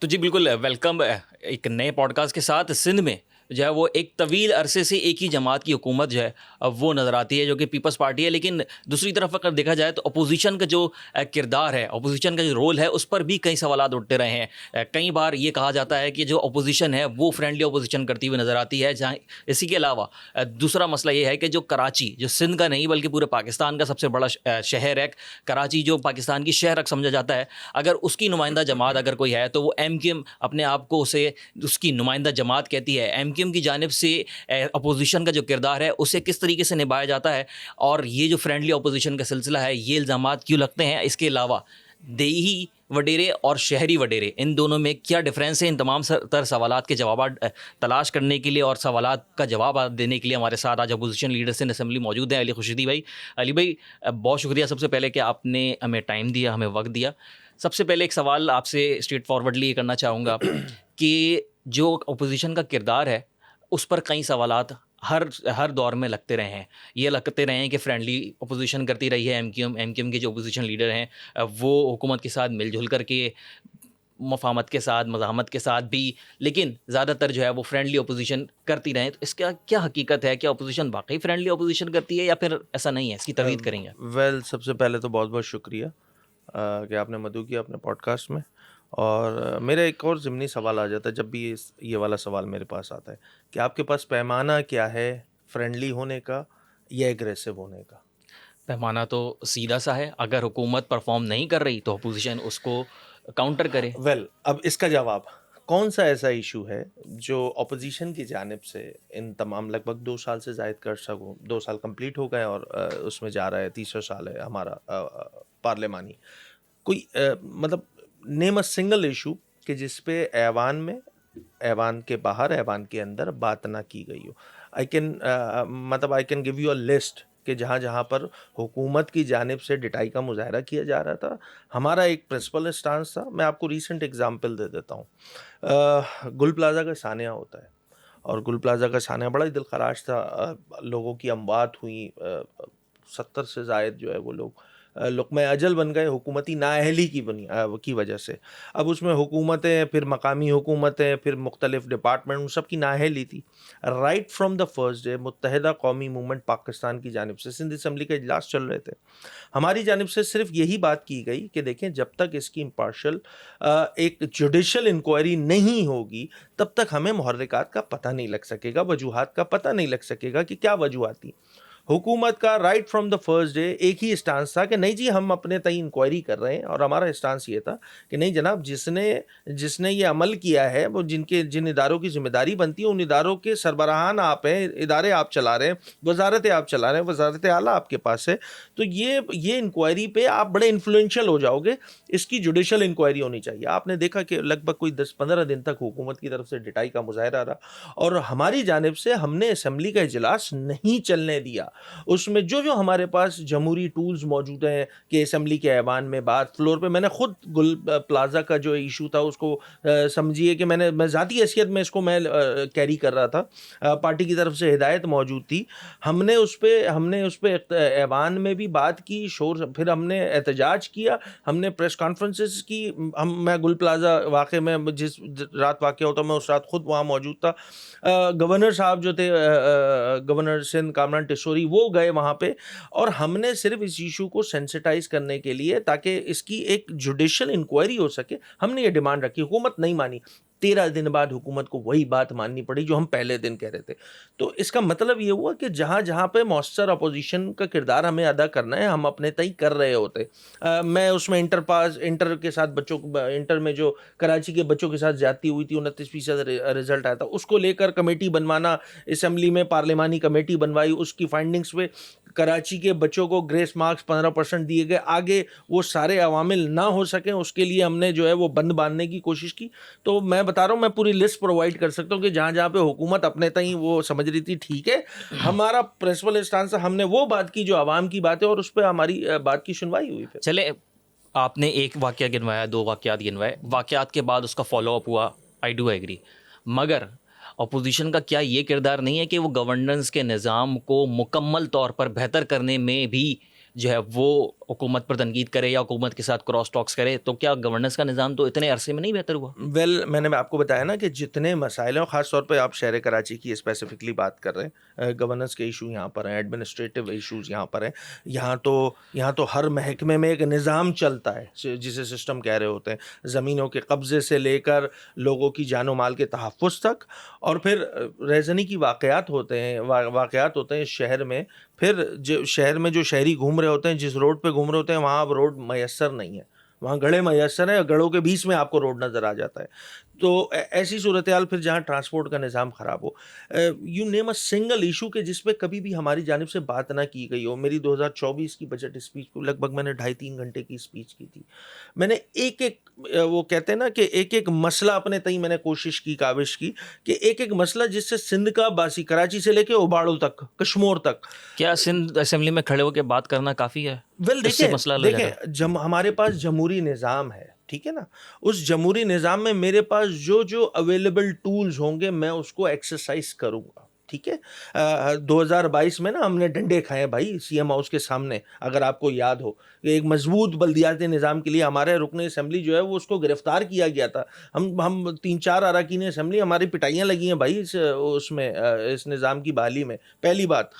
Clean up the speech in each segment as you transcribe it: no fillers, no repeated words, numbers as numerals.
تو جی بالکل ویلکم ایک نئے پوڈ کاسٹ کے ساتھ. سندھ میں جو ہے وہ ایک طویل عرصے سے ایک ہی جماعت کی حکومت جو ہے وہ نظر آتی ہے جو کہ پیپلز پارٹی ہے. لیکن دوسری طرف اگر دیکھا جائے تو اپوزیشن کا جو کردار ہے, اپوزیشن کا جو رول ہے, اس پر بھی کئی سوالات اٹھتے رہے ہیں. کئی بار یہ کہا جاتا ہے کہ جو اپوزیشن ہے وہ فرینڈلی اپوزیشن کرتی ہوئی نظر آتی ہے. جہاں اسی کے علاوہ دوسرا مسئلہ یہ ہے کہ جو کراچی, جو سندھ کا نہیں بلکہ پورے پاکستان کا سب سے بڑا شہر ہے کراچی, جو پاکستان کی شہر سمجھا جاتا ہے, اگر اس کی نمائندہ جماعت اگر کوئی ہے تو وہ ایم کیو ایم اپنے آپ کو اسے اس کی نمائندہ جماعت کہتی ہے. ایم کیو ایم کی جانب سے اپوزیشن کا جو کردار ہے اسے کس طریقے سے نبھایا جاتا ہے, اور یہ جو فرینڈلی اپوزیشن کا سلسلہ ہے یہ الزامات کیوں لگتے ہیں. اس کے علاوہ دیہی وڈیرے اور شہری وڈیرے, ان دونوں میں کیا ڈفرینس ہے, ان تمام تر سوالات کے جوابات تلاش کرنے کے لیے اور سوالات کا جواب دینے کے لیے ہمارے ساتھ آج اپوزیشن لیڈرز ان اسمبلی موجود ہیں. علی خورشیدی بھائی, علی بھائی بہت شکریہ سب سے پہلے کہ آپ نے ہمیں ٹائم دیا, ہمیں وقت دیا. سب سے پہلے ایک سوال آپ سے اسٹریٹ فارورڈلی یہ کرنا چاہوں گا کہ جو اپوزیشن کا کردار ہے اس پر کئی سوالات ہر دور میں لگتے رہے ہیں. یہ لگتے رہے ہیں کہ فرینڈلی اپوزیشن کرتی رہی ہے ایم کیو ایم کے جو اپوزیشن لیڈر ہیں وہ حکومت کے ساتھ مل جل کر کے, مفاہمت کے ساتھ, مزاحمت کے ساتھ بھی, لیکن زیادہ تر جو ہے وہ فرینڈلی اپوزیشن کرتی رہیں. تو اس کا کیا حقیقت ہے, کیا اپوزیشن واقعی فرینڈلی اپوزیشن کرتی ہے یا پھر ایسا نہیں ہے, اس کی تردید کریں گے؟ ویل سب سے پہلے تو بہت بہت شکریہ کہ آپ نے مدعو کیا اپنے پوڈ کاسٹ میں. اور میرا ایک اور ضمنی سوال آ جاتا ہے جب بھی یہ والا سوال میرے پاس آتا ہے کہ آپ کے پاس پیمانہ کیا ہے فرینڈلی ہونے کا یا ایگریسو ہونے کا؟ پیمانہ تو سیدھا سا ہے, اگر حکومت پرفارم نہیں کر رہی تو اپوزیشن اس کو کاؤنٹر کرے. ویل اب اس کا جواب, کون سا ایسا ایشو ہے جو اپوزیشن کی جانب سے ان تمام لگ بھگ 2 سال سے زائد کر سکوں, 2 سال کمپلیٹ ہو گئے اور اس میں جا رہا ہے, تیسرا سال ہے ہمارا پارلیمانی, کوئی مطلب نیم اے سنگل ایشو کہ جس پہ ایوان میں, ایوان کے باہر, ایوان کے اندر بات نہ کی گئی ہو. I can give you a list کہ جہاں جہاں پر حکومت کی جانب سے ڈٹائی کا مظاہرہ کیا جا رہا تھا, ہمارا ایک پرنسپل اسٹانس تھا. میں آپ کو ریسنٹ ایگزامپل دے دیتا ہوں. گل پلازا کا سانحہ ہوتا ہے اور گل پلازا کا سانحہ بڑا ہی دل خراش تھا. لوگوں کی اموات ہوئی, 70 سے زائد جو ہے وہ لوگ لقمہ اجل بن گئے حکومتی نااہلی کی وجہ سے. اب اس میں حکومتیں, پھر مقامی حکومتیں, پھر مختلف ڈپارٹمنٹ, ان سب کی نااہلی تھی. Right from the first day متحدہ قومی موومنٹ پاکستان کی جانب سے سندھ اسمبلی کے اجلاس چل رہے تھے, ہماری جانب سے صرف یہی بات کی گئی کہ دیکھیں جب تک اس کی امپارشل ایک جوڈیشل انکوائری نہیں ہوگی تب تک ہمیں محرکات کا پتہ نہیں لگ سکے گا, وجوہات کا پتہ نہیں لگ سکے گا کہ کیا وجوہات تھیں. حکومت کا right from the first day ایک ہی اسٹانس تھا کہ نہیں جی ہم اپنے تئیں انکوائری کر رہے ہیں, اور ہمارا اسٹانس یہ تھا کہ نہیں جناب, جس نے یہ عمل کیا ہے وہ جن اداروں کی ذمہ داری بنتی ہے ان اداروں کے سربراہان آپ ہیں, ادارے آپ چلا رہے ہیں, وزارتیں آپ چلا رہے ہیں, وزارت اعلیٰ آپ کے پاس ہے, تو یہ انکوائری پہ آپ بڑے انفلوئنشل ہو جاؤ گے. اس کی جوڈیشل انکوائری ہونی چاہیے. آپ نے دیکھا کہ لگ بھگ کوئی 10-15 دن تک حکومت کی طرف سے ڈٹائی کا مظاہرہ رہا, اور ہماری جانب سے ہم نے اسمبلی کا اجلاس نہیں چلنے دیا. اس میں جو ہمارے پاس جمہوری ٹولز موجود ہیں کہ اسمبلی کے ایوان میں بات فلور پہ, میں نے خود گل پلازا کا جو ایشو تھا اس کو سمجھیے کہ میں ذاتی حیثیت میں اس کو میں کیری کر رہا تھا, پارٹی کی طرف سے ہدایت موجود تھی. ہم نے اس پہ ایوان میں بھی بات کی, شور, پھر ہم نے احتجاج کیا, ہم نے پریس کانفرنسز کی. میں گل پلازا واقعے میں جس رات واقع ہوتا میں اس رات خود وہاں موجود تھا. گورنر صاحب جو تھے, گورنر سندھ کامران ٹیسوری, وہ گئے وہاں پہ, اور ہم نے صرف اس ایشو کو سینسٹائز کرنے کے لیے تاکہ اس کی ایک جوڈیشل انکوائری ہو سکے ہم نے یہ ڈیمانڈ رکھی. حکومت نہیں مانی. 13 دن بعد حکومت کو وہی بات ماننی پڑی جو ہم پہلے دن کہہ رہے تھے. تو اس کا مطلب یہ ہوا کہ جہاں جہاں پہ مؤثر اپوزیشن کا کردار ہمیں ادا کرنا ہے ہم اپنے تئیں کر رہے ہوتے. میں اس میں انٹر کے ساتھ انٹر میں جو کراچی کے بچوں کے ساتھ زیادتی ہوئی تھی 29% رزلٹ آیا تھا, اس کو لے کر کمیٹی بنوانا, اسمبلی میں پارلیمانی کمیٹی بنوائی, اس کی فائنڈنگز پہ کراچی کے بچوں کو گریس مارکس 15% دیے گئے. آگے وہ سارے عوامل نہ ہو سکیں اس کے لیے ہم نے جو ہے وہ بند باندھنے کی کوشش کی. تو میں بتا رہا ہوں, میں پوری لسٹ پرووائڈ کر سکتا ہوں کہ جہاں جہاں پہ حکومت اپنے تئیں وہ سمجھ رہی تھی ٹھیک ہے, ہمارا پرنسپل اسٹانس, ہم نے وہ بات کی جو عوام کی بات ہے اور اس پہ ہماری بات کی سنوائی ہوئی. پھر چلے, آپ نے ایک واقعہ گنوایا, 2 واقعات گنوائے, واقعات کے بعد اس کا فالو اپ ہوا, آئی ڈو ایگری, مگر اپوزیشن کا کیا یہ کردار نہیں ہے کہ وہ گورننس کے نظام کو مکمل طور پر بہتر کرنے میں بھی جو ہے وہ حکومت پر تنقید کرے یا حکومت کے ساتھ کراس ٹاکس کرے, تو کیا گورننس کا نظام تو اتنے عرصے میں نہیں بہتر ہوا؟ میں نے آپ کو بتایا نا کہ جتنے مسائل ہیں, خاص طور پہ آپ شہر کراچی کی اسپیسیفکلی بات کر رہے ہیں, گورننس کے ایشو یہاں پر ہیں, ایڈمنسٹریٹو ایشوز یہاں پر ہیں. یہاں تو ہر محکمے میں ایک نظام چلتا ہے جسے سسٹم کہہ رہے ہوتے ہیں, زمینوں کے قبضے سے لے کر لوگوں کی جان و مال کے تحفظ تک, اور پھر ریزنی کی واقعات ہوتے ہیں شہر میں. پھر شہر میں جو شہری گھوم رہے ہوتے ہیں, جس روڈ پہ گھوم رہے ہوتے ہیں, وہاں اب روڈ میسر نہیں ہے, وہاں گڑھے میسر ہیں, گڑھوں کے بیچ میں آپ کو روڈ نظر آ جاتا ہے. تو ایسی صورتحال پھر جہاں ٹرانسپورٹ کا نظام خراب ہو, you name a single issue کہ جس پہ کبھی بھی ہماری جانب سے بات نہ کی گئی ہو. میری 2024 کی بجٹ اسپیچ کو لگ بھگ میں نے 2.5-3 گھنٹے کی اسپیچ کی تھی. میں نے ایک وہ کہتے ہیں نا کہ ایک مسئلہ اپنے تئیں میں نے کوشش کی, کاوش کی کہ ایک مسئلہ جس سے سندھ کا باسی, کراچی سے لے کے اوباڑو تک, کشمور تک. کیا سندھ اسمبلی میں کھڑے ہو کے بات کرنا کافی ہے؟ دیکھیں ہمارے پاس جمہوری نظام ہے, ٹھیک ہے نا, اس جمہوری نظام میں میرے پاس جو اویلیبل ٹولز ہوں گے میں اس کو ایکسرسائز کروں گا, ٹھیک ہے. 2022 میں نا ہم نے ڈنڈے کھائے بھائی سی ایم ہاؤس کے سامنے, اگر آپ کو یاد ہو کہ ایک مضبوط بلدیاتی نظام کے لیے ہمارے رکن اسمبلی جو ہے وہ اس کو گرفتار کیا گیا تھا. ہم 3-4 اراکین اسمبلی, ہماری پٹائیاں لگی ہیں بھائی اس میں, اس نظام کی بحالی میں. پہلی بات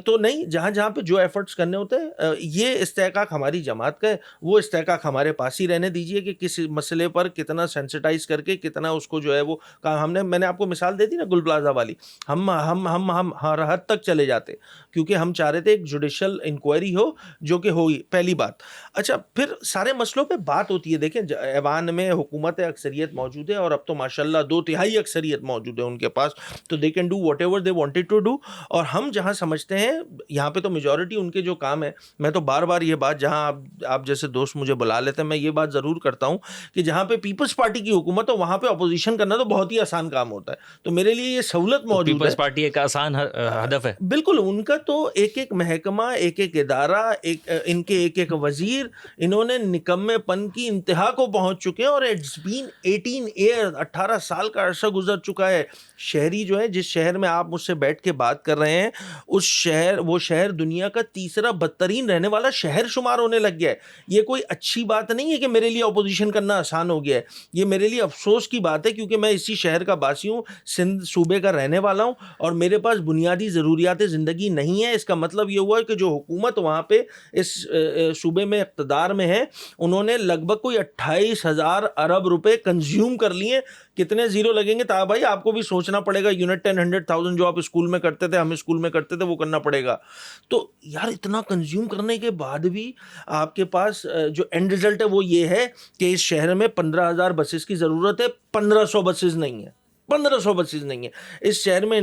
تو نہیں, جہاں پہ جو ایفرٹس کرنے ہوتے ہیں, یہ استحقاق ہماری جماعت کا ہے, وہ استحقاق ہمارے پاس ہی رہنے دیجئے کہ کس مسئلے پر کتنا سینسٹائز کر کے کتنا اس کو جو ہے وہ میں نے آپ کو مثال دے دی نا گل پلازا والی, ہم ہر حد تک چلے جاتے کیونکہ ہم چاہ رہے تھے ایک جوڈیشل انکوائری ہو جو کہ ہوئی. پہلی بات. اچھا, پھر سارے مسئلوں پہ بات ہوتی ہے. دیکھیں ایوان میں حکومت اکثریت موجود ہے, اور اب تو ماشاءاللہ 2/3 اکثریت موجود ہے ان کے پاس, تو they can do whatever they wanted to do. اور ہم جہاں سمجھتے ہیں یہاں پہ تو میجورٹی ان کے جو کام ہے, میں تو بار بار یہ بات, جہاں آپ جیسے دوست مجھے بلا لیتے ہیں, میں یہ بات ضرور کرتا ہوں کہ جہاں پہ پیپلز پارٹی کی حکومت ہو وہاں پہ اپوزیشن کرنا تو بہت ہی آسان کام ہوتا ہے. تو میرے لیے یہ سہولت موجود ہے. پیپلز پارٹی ایک آسان ہدف ہے. بالکل, ان کا تو ایک محکمہ, ایک ادارہ, ان کے ایک وزیر, انہوں نے نکمے پن کی انتہا کو پہنچ چکے ہیں. اور اٹس بین 18 ایئر, 18 سال کا عرصہ گزر چکا ہے. شہری جو ہے, جس شہر میں آپ مجھ سے بیٹھ کے بات کر رہے ہیں, وہ شہر دنیا کا تیسرا بدترین رہنے والا شہر شمار ہونے لگ گیا ہے. یہ کوئی اچھی بات نہیں ہے کہ میرے لیے اپوزیشن کرنا آسان ہو گیا ہے, یہ میرے لیے افسوس کی بات ہے کیونکہ میں اسی شہر کا باسی ہوں, سندھ صوبے کا رہنے والا ہوں, اور میرے پاس بنیادی ضروریات زندگی نہیں ہے. اس کا مطلب یہ ہوا کہ جو حکومت وہاں پہ اس صوبے میں اقتدار میں ہے, انہوں نے لگ بھگ کوئی 28,000 ارب روپے کنزیوم کر لیے. کتنے زیرو لگیں گے تا بھائی, آپ کو بھی سوچنا پڑے گا. یونٹ 10 100,000 جو آپ اسکول میں کرتے تھے, ہم اسکول میں کرتے تھے, وہ کرنا پڑے گا. تو یار اتنا کنزیوم کرنے کے بعد بھی آپ کے پاس جو اینڈ رزلٹ ہے وہ یہ ہے کہ اس شہر میں 15,000 بسز کی ضرورت ہے, 1,500 بسز نہیں ہے. 1,500 بسز نہیں ہے اس شہر میں.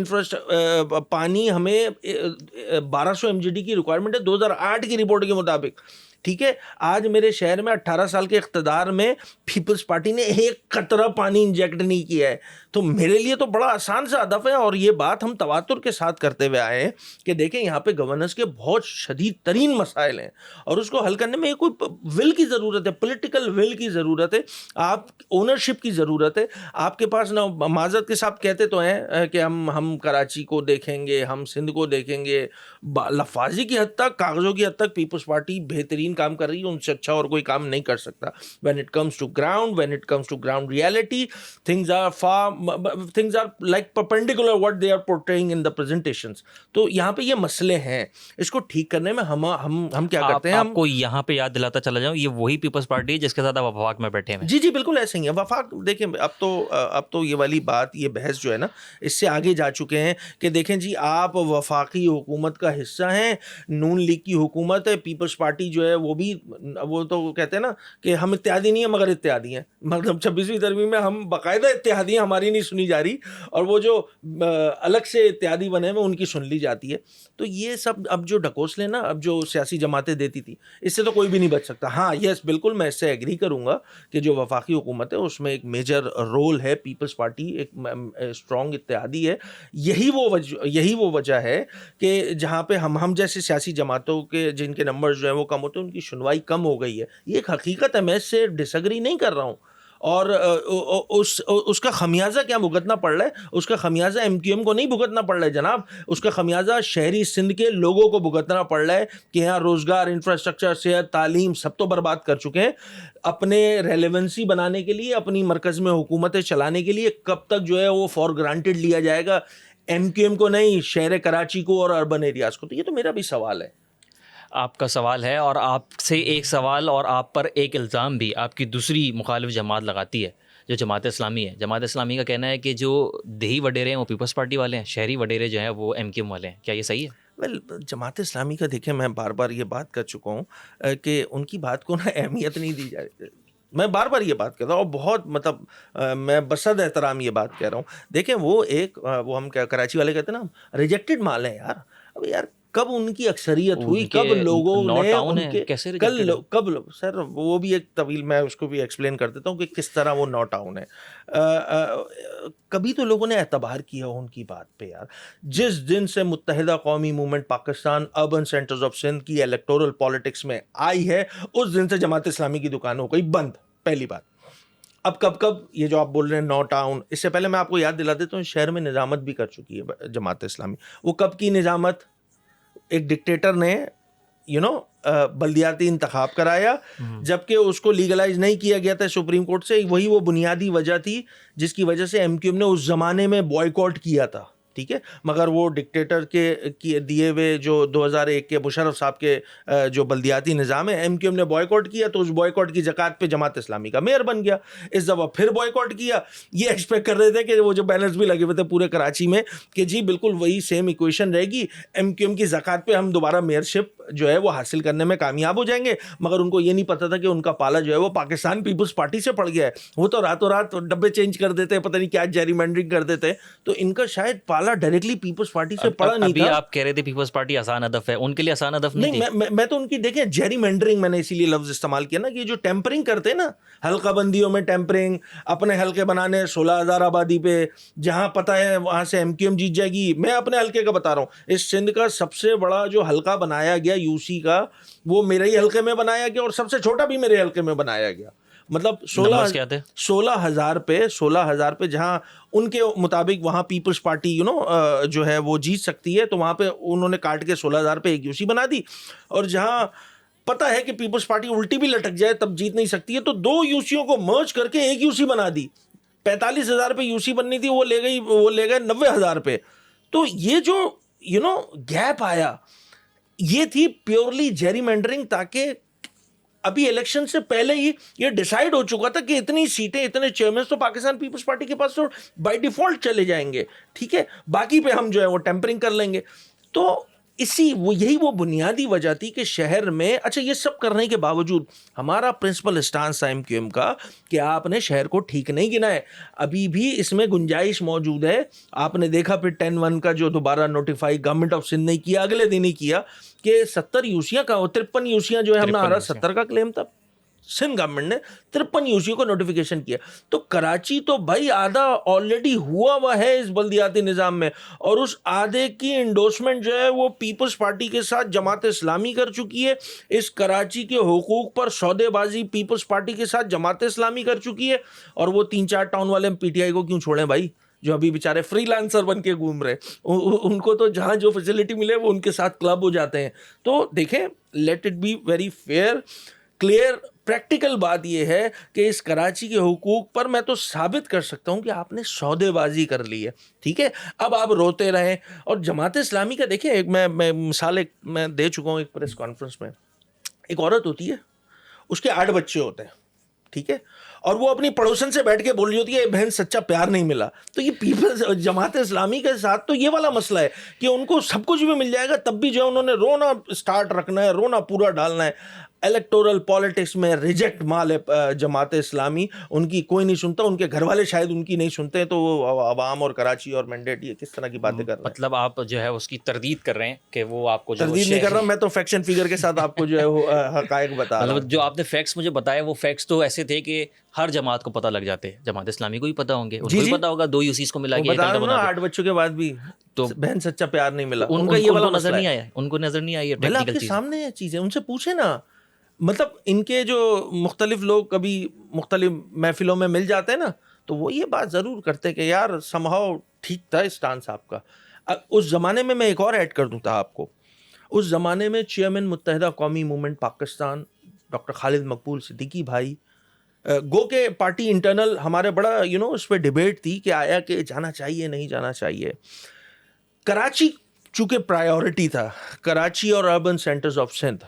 پانی ہمیں 1200 MGD کی ریکوائرمنٹ ہے 2008 کی رپورٹ کے مطابق, ٹھیک ہے. آج میرے شہر میں 18 سال کے اقتدار میں پیپلز پارٹی نے ایک قطرہ پانی انجیکٹ نہیں کیا ہے. تو میرے لیے تو بڑا آسان سا ہدف ہے, اور یہ بات ہم تواتر کے ساتھ کرتے ہوئے آئے ہیں کہ دیکھیں یہاں پہ گورننس کے بہت شدید ترین مسائل ہیں, اور اس کو حل کرنے میں کوئی ول کی ضرورت ہے, پولیٹیکل ول کی ضرورت ہے, آپ اونرشپ کی ضرورت ہے. آپ کے پاس نہ معذرت کے ساتھ کہتے تو ہیں کہ ہم کراچی کو دیکھیں گے, ہم سندھ کو دیکھیں گے, لفاظی کی حد تک, کاغذوں کی حد تک پیپلز پارٹی بہترین کام کر رہی ہے, ان سے اچھا اور کوئی کام نہیں کر سکتا. when it comes to ground reality, things are like perpendicular what they are portraying in the presentations. تو یہاں پہ یہ مسئلے ہیں, اس کو ٹھیک کرنے میں ہم کیا کرتے ہیں. آپ کو یہاں پہ یاد دلاتا چلا جاؤں, یہ وہی پیپلز پارٹی ہے جس کے ساتھ آپ وفاق میں بیٹھے ہیں. جی بالکل ایسے ہی ہے. وفاق دیکھیں, اب تو یہ والی بات, یہ بحث جو ہے نا, اس سے آگے جا چکے ہیں کہ دیکھیں جی آپ وفاقی حکومت کا حصہ ہیں, نون لیگ کی حکومت ہے, پیپلز پارٹی جو ہے وہ تو کہتے ہیں نا کہ ہم اتحادی نہیں ہیں مگر اتحادی ہیں. مطلب 26ویں ترمیم میں ہم باقاعدہ اتحادی ہیں, ہماری نہیں سنی جا رہی, اور وہ جو الگ سے اتحادی بنے ہیں ان کی سن لی جاتی ہے. تو یہ سب اب جو ڈھکوس لینا, اب جو سیاسی جماعتیں دیتی تھی, اس سے تو کوئی بھی نہیں بچ سکتا. ہاں یس بالکل میں اس سے ایگری کروں گا کہ جو وفاقی حکومت ہے اس میں ایک میجر رول ہے پیپلز پارٹی, ایک اسٹرانگ اتحادی ہے. یہی وہ وجہ ہے کہ جہاں پہ ہم جیسے سیاسی جماعتوں کے جن کے نمبر جو ہیں وہ کم ہوتے ہیں, ان کی سنوائی کم ہو گئی ہے. یہ ایک حقیقت ہے, میں اس سے ڈس ایگری نہیں کر رہا ہوں. اور اس کا خمیازہ کیا بھگتنا پڑ رہا ہے؟ اس کا خمیازہ ایم کیو ایم کو نہیں بھگتنا پڑ رہا ہے جناب، اس کا خمیازہ شہری سندھ کے لوگوں کو بھگتنا پڑ رہا ہے کہ یہاں روزگار، انفراسٹرکچر، صحت، تعلیم سب تو برباد کر چکے ہیں. اپنے ریلیونسی بنانے کے لیے، اپنی مرکز میں حکومتیں چلانے کے لیے کب تک جو ہے وہ فار گرانٹیڈ لیا جائے گا ایم کیو ایم کو نہیں، شہر کراچی کو اور اربن ایریاز کو؟ تو یہ تو میرا بھی سوال ہے. آپ کا سوال ہے، اور آپ سے ایک سوال اور آپ پر ایک الزام بھی آپ کی دوسری مخالف جماعت لگاتی ہے جو جماعت اسلامی ہے. جماعت اسلامی کا کہنا ہے کہ جو دیہی وڈیرے ہیں وہ پیپلز پارٹی والے ہیں، شہری وڈیرے جو ہیں وہ ایم کیو ایم والے ہیں. کیا یہ صحیح ہے؟ ویل، جماعت اسلامی کا دیکھیں، میں بار بار یہ بات کر چکا ہوں کہ ان کی بات کو نا اہمیت نہیں دی جائے. میں بار بار یہ بات کہتا ہوں اور بہت مطلب میں بصد احترام یہ بات کہہ رہا ہوں. دیکھیں وہ وہ ہم کراچی والے کہتے ہیں نا ریجیکٹڈ مال ہے یار. اب یار کب ان کی اکثریت ہوئی، ان کب کے لوگوں نو نے ٹاؤن ان ہے، کے کیسے ریجیکٹڈ ہے؟ کب سر وہ بھی ایک طویل، میں اس کو بھی ایکسپلین کر دیتا ہوں کہ کس طرح وہ نو ٹاؤن ہے. کبھی تو لوگوں نے اعتبار کیا ان کی بات پہ یار. جس دن سے متحدہ قومی movement Pakistan urban centres of Sindh کی الیکٹورل پالیٹکس میں آئی ہے، اس دن سے جماعت اسلامی کی دکانیں ہو گئی بند. پہلی بات. اب کب یہ جو آپ بول رہے ہیں نو ٹاؤن، اس سے پہلے میں آپ کو یاد دلا دیتا ہوں شہر میں نظامت بھی کر چکی ہے جماعت اسلامی. وہ کب کی نظامت؟ ایک ڈکٹیٹر نے بلدیاتی انتخاب کرایا، جبکہ اس کو لیگلائز نہیں کیا گیا تھا سپریم کورٹ سے. وہی وہ بنیادی وجہ تھی جس کی وجہ سے ایم کیو ایم نے اس زمانے میں بوائیکاٹ کیا تھا. ٹھیک ہے، مگر وہ ڈکٹیٹر کے دیے ہوئے جو 2001 کے مشرف صاحب کے جو بلدیاتی نظام ہے، ایم کیو ایم نے بوائیکاٹ کیا، تو اس بوائیکاٹ کی زکوٰۃ پہ جماعت اسلامی کا میئر بن گیا. اس دفعہ پھر بوائیکاٹ کیا. یہ ایکسپیکٹ کر رہے تھے کہ وہ جو بینرز بھی لگے ہوئے تھے پورے کراچی میں کہ جی بالکل وہی سیم ایکویشن رہے گی، ایم کیو ایم کی زکوٰۃ پہ ہم دوبارہ میئرشپ جو ہے وہ حاصل کرنے میں کامیاب ہو جائیں گے. مگر ان کو یہ نہیں پتا تھا کہ ان کا پالا جو ہے وہ پاکستان پیپلز پارٹی سے پڑ گیا ہے. وہ تو راتوں رات ڈبے چینج کر دیتے، پتہ نہیں کیا جیری مینڈرنگ کر دیتے. تو ان کا شاید پالا ڈائریکٹلی پیپلز پارٹی سے پڑا نہیں ابھی تھا. آپ کہہ رہے تھے پیپلز پارٹی آسان ہدف ہے، ان کے لیے آسان ہدف نہیں تھی. میں تو ان کی دیکھیں جیری مینڈرنگ، میں نے اسی لیے لفظ استعمال کیا نا کہ جو ٹیمپرنگ کرتے ہیں نا، حلقہ بندیوں میں ٹیمپرنگ، اپنے حلقے بنانے 16,000 آبادی پہ، جہاں پتہ ہے وہاں سے ایم کیو ایم جیت جائے گی. میں اپنے حلقے کا بتا رہا ہوں، اس سندھ کا سب سے بڑا جو حلقہ بنایا گیا یو سی کا، وہ میرے ہی حلقے میں بنایا گیا، اور سب سے چھوٹا بھی میرے حلقے میں بنایا گیا. مطلب 16,000 پہ جہاں ان کے مطابق وہاں پیپلز پارٹی جو ہے وہ جیت سکتی ہے، تو وہاں پہ انہوں نے کاٹ کے 16,000 پہ ایک یو سی بنا دی. اور جہاں پتہ ہے کہ پیپلز پارٹی الٹی بھی لٹک جائے تب جیت نہیں سکتی ہے، تو 2 یو سیوں کو مرج کر کے ایک یو سی بنا دی. 45,000 پہ یو سی بننی تھی، وہ لے گئے 90,000 پہ. تو یہ جو گیپ آیا، یہ تھی پیورلی جیری مینڈرنگ، تاکہ ابھی الیکشن سے پہلے ہی یہ ڈیسائیڈ ہو چکا تھا کہ اتنی سیٹیں، اتنے چیئرمینس تو پاکستان پیپلز پارٹی کے پاس تو بائی ڈیفالٹ چلے جائیں گے. ٹھیک ہے، باقی پہ ہم جو ہے وہ ٹیمپرنگ کر لیں گے. تو یہی وہ بنیادی وجہ تھی کہ شہر میں، اچھا یہ سب کرنے کے باوجود ہمارا principal stance M Q M کا کہ آپ نے شہر کو ٹھیک نہیں گنا ہے. ابھی بھی اس میں گنجائش موجود ہے. آپ نے دیکھا پھر 10-1 کا جو دوبارہ نوٹیفائی گورنمنٹ آف سندھ نے کیا، اگلے دن ہی کیا، کہ 70 یوسیاں کا 53 یوسیاں جو ہے ہم نے ہمارا 70 کا کلیم تھا، سندھ گورنمنٹ نے 53 یوسیوں کو نوٹیفیکیشن کیا. تو کراچی تو بھائی آدھا آلریڈی ہوا ہے اس بلدیاتی نظام میں، اور اس آدھے کی انڈورسمنٹ جو ہے وہ پیپلز پارٹی کے ساتھ جماعت اسلامی کر چکی ہے. اس کراچی کے حقوق پر سودے بازی پیپلز پارٹی کے ساتھ جماعت اسلامی کر چکی ہے. اور وہ 3-4 ٹاؤن والے پی ٹی آئی کو کیوں چھوڑیں بھائی، جو ابھی بیچارے فری لانسر بن کے گھوم رہے، ان کو تو جہاں جو فیسلٹی ملے وہ ان کے ساتھ کلب ہو جاتے ہیں. تو دیکھیں، let it be very fair, clear, practical بات یہ ہے کہ اس کراچی کے حقوق پر میں تو ثابت کر سکتا ہوں کہ آپ نے سودے بازی کر لی ہے. ٹھیک ہے، اب آپ روتے رہیں. اور جماعت اسلامی کا دیکھیں، ایک میں مثال میں دے چکا ہوں ایک پریس کانفرنس میں. ایک عورت ہوتی ہے، اس کے 8 بچے ہوتے ہیں. ٹھیک ہے، اور وہ اپنی پڑوسن سے بیٹھ کے بول رہی ہوتی ہے بہن سچا پیار نہیں ملا. تو یہ پیپلز جماعت اسلامی کے ساتھ تو یہ والا مسئلہ ہے کہ ان کو سب کچھ بھی مل جائے گا، تب بھی جو ہے انہوں نے رونا سٹارٹ رکھنا ہے، رونا پورا ڈالنا ہے. الیکٹورل پالیٹکس میں ریجیکٹ مال ہے جماعت اسلامی، ان کی کوئی نہیں سنتا، ان کے گھر والے شاید ان کی نہیں سنتے. تو وہ عوام اور کراچی اور مینڈیٹ، یہ کس طرح کی باتیں کر رہے ہیں؟ مطلب آپ جو ہے اس کی تردید کر رہے ہیں کہ وہ آپ کو جو تردید نہیں کر رہا میں تو فیکشن فگر کے ساتھ آپ کو جو ہے وہ حقائق بتا رہا ہوں. مطلب جو آپ نے فیکٹس مجھے بتائے وہ فیکٹس تو ایسے تھے کہ ہر جماعت کو پتہ لگ جاتے. جماعت اسلامی کو بھی پتہ ہوں گے، ان کو بھی پتہ ہوگا 2 یوسیز کو ملا کے بتا رہا ہوں نا، 8 بچوں کے بعد بھی تو بہن سچا پیار نہیں ملا. ان کا یہ والا نظر نہیں آیا، ان کو نظر نہیں آئی بھلا آپ ٹیکنیکل کے چیز. سامنے یہ چیزیں ان سے پوچھیں نا. مطلب ان کے جو مختلف لوگ کبھی مختلف محفلوں میں مل جاتے ہیں نا تو وہ یہ بات ضرور کرتے کہ یار سمہاؤ ٹھیک تھا اسٹانس آپ کا. اس زمانے میں ایک اور ایڈ کر دوں تھا آپ کو, اس زمانے میں چیئرمین متحدہ قومی موومنٹ پاکستان ڈاکٹر خالد مقبول صدیقی بھائی, گو کہ پارٹی انٹرنل ہمارے بڑا اس پہ ڈیبیٹ تھی کہ آیا کہ جانا چاہیے نہیں جانا چاہیے. کراچی چونکہ پرائیورٹی تھا, کراچی اور urban centres of Sindh,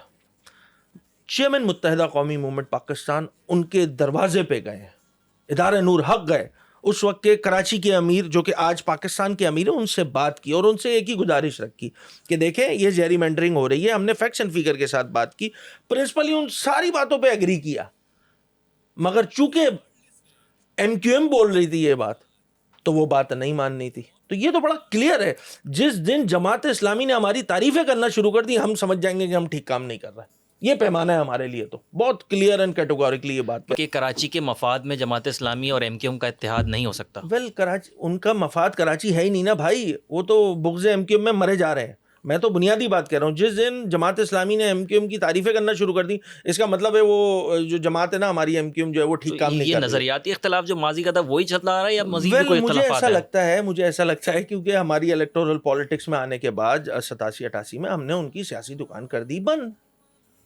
chairman متحدہ قومی موومنٹ پاکستان ان کے دروازے پہ گئے, ادارہ نور حق گئے, اس وقت کے کراچی کے امیر جو کہ آج پاکستان کے امیر ہیں ان سے بات کی اور ان سے ایک ہی گزارش رکھی کہ دیکھیں یہ جیری مینڈرنگ ہو رہی ہے. ہم نے فیکٹس اینڈ فگر کے ساتھ بات کی, پرنسپلی ان ساری باتوں پہ ایگری کیا, مگر چونکہ ایم کیو ایم بول رہی تھی یہ بات تو وہ بات نہیں ماننی تھی. تو یہ تو بڑا کلیئر ہے, جس دن جماعت اسلامی نے ہماری تعریفیں کرنا شروع کر دی ہم سمجھ جائیں گے کہ ہم ٹھیک کام نہیں کر رہے. یہ پیمانہ ہے ہمارے لیے, تو بہت کلیئر اینڈ کیٹیگوریکلی یہ بات کہ کراچی کے مفاد میں جماعت اسلامی اور ایم کیو ایم کا اتحاد نہیں ہو سکتا. ویل کراچی ان کا مفاد کراچی ہے ہی نہیں نا بھائی, وہ تو بغض ایم کیو ایم میں مرے جا رہے ہیں. میں تو بنیادی بات کہہ رہا ہوں, جس دن جماعت اسلامی نے ایم کیو ایم کی تعریفیں کرنا شروع کر دی اس کا مطلب ہے وہ جو جماعت ہے نا ہماری ایم کیو ایم جو ہے وہ ٹھیک کام نہیں کر رہی. یہ نظریاتی اختلاف جو ماضی کا تھا وہی چلتا آ رہا ہے یا مزید بھی کوئی اختلافات ہیں؟ مجھے ایسا لگتا ہے کیونکہ ہماری الیکٹورل پالیٹکس میں آنے کے بعد 87-88 میں ہم نے ان کی سیاسی دکان کر دی بند.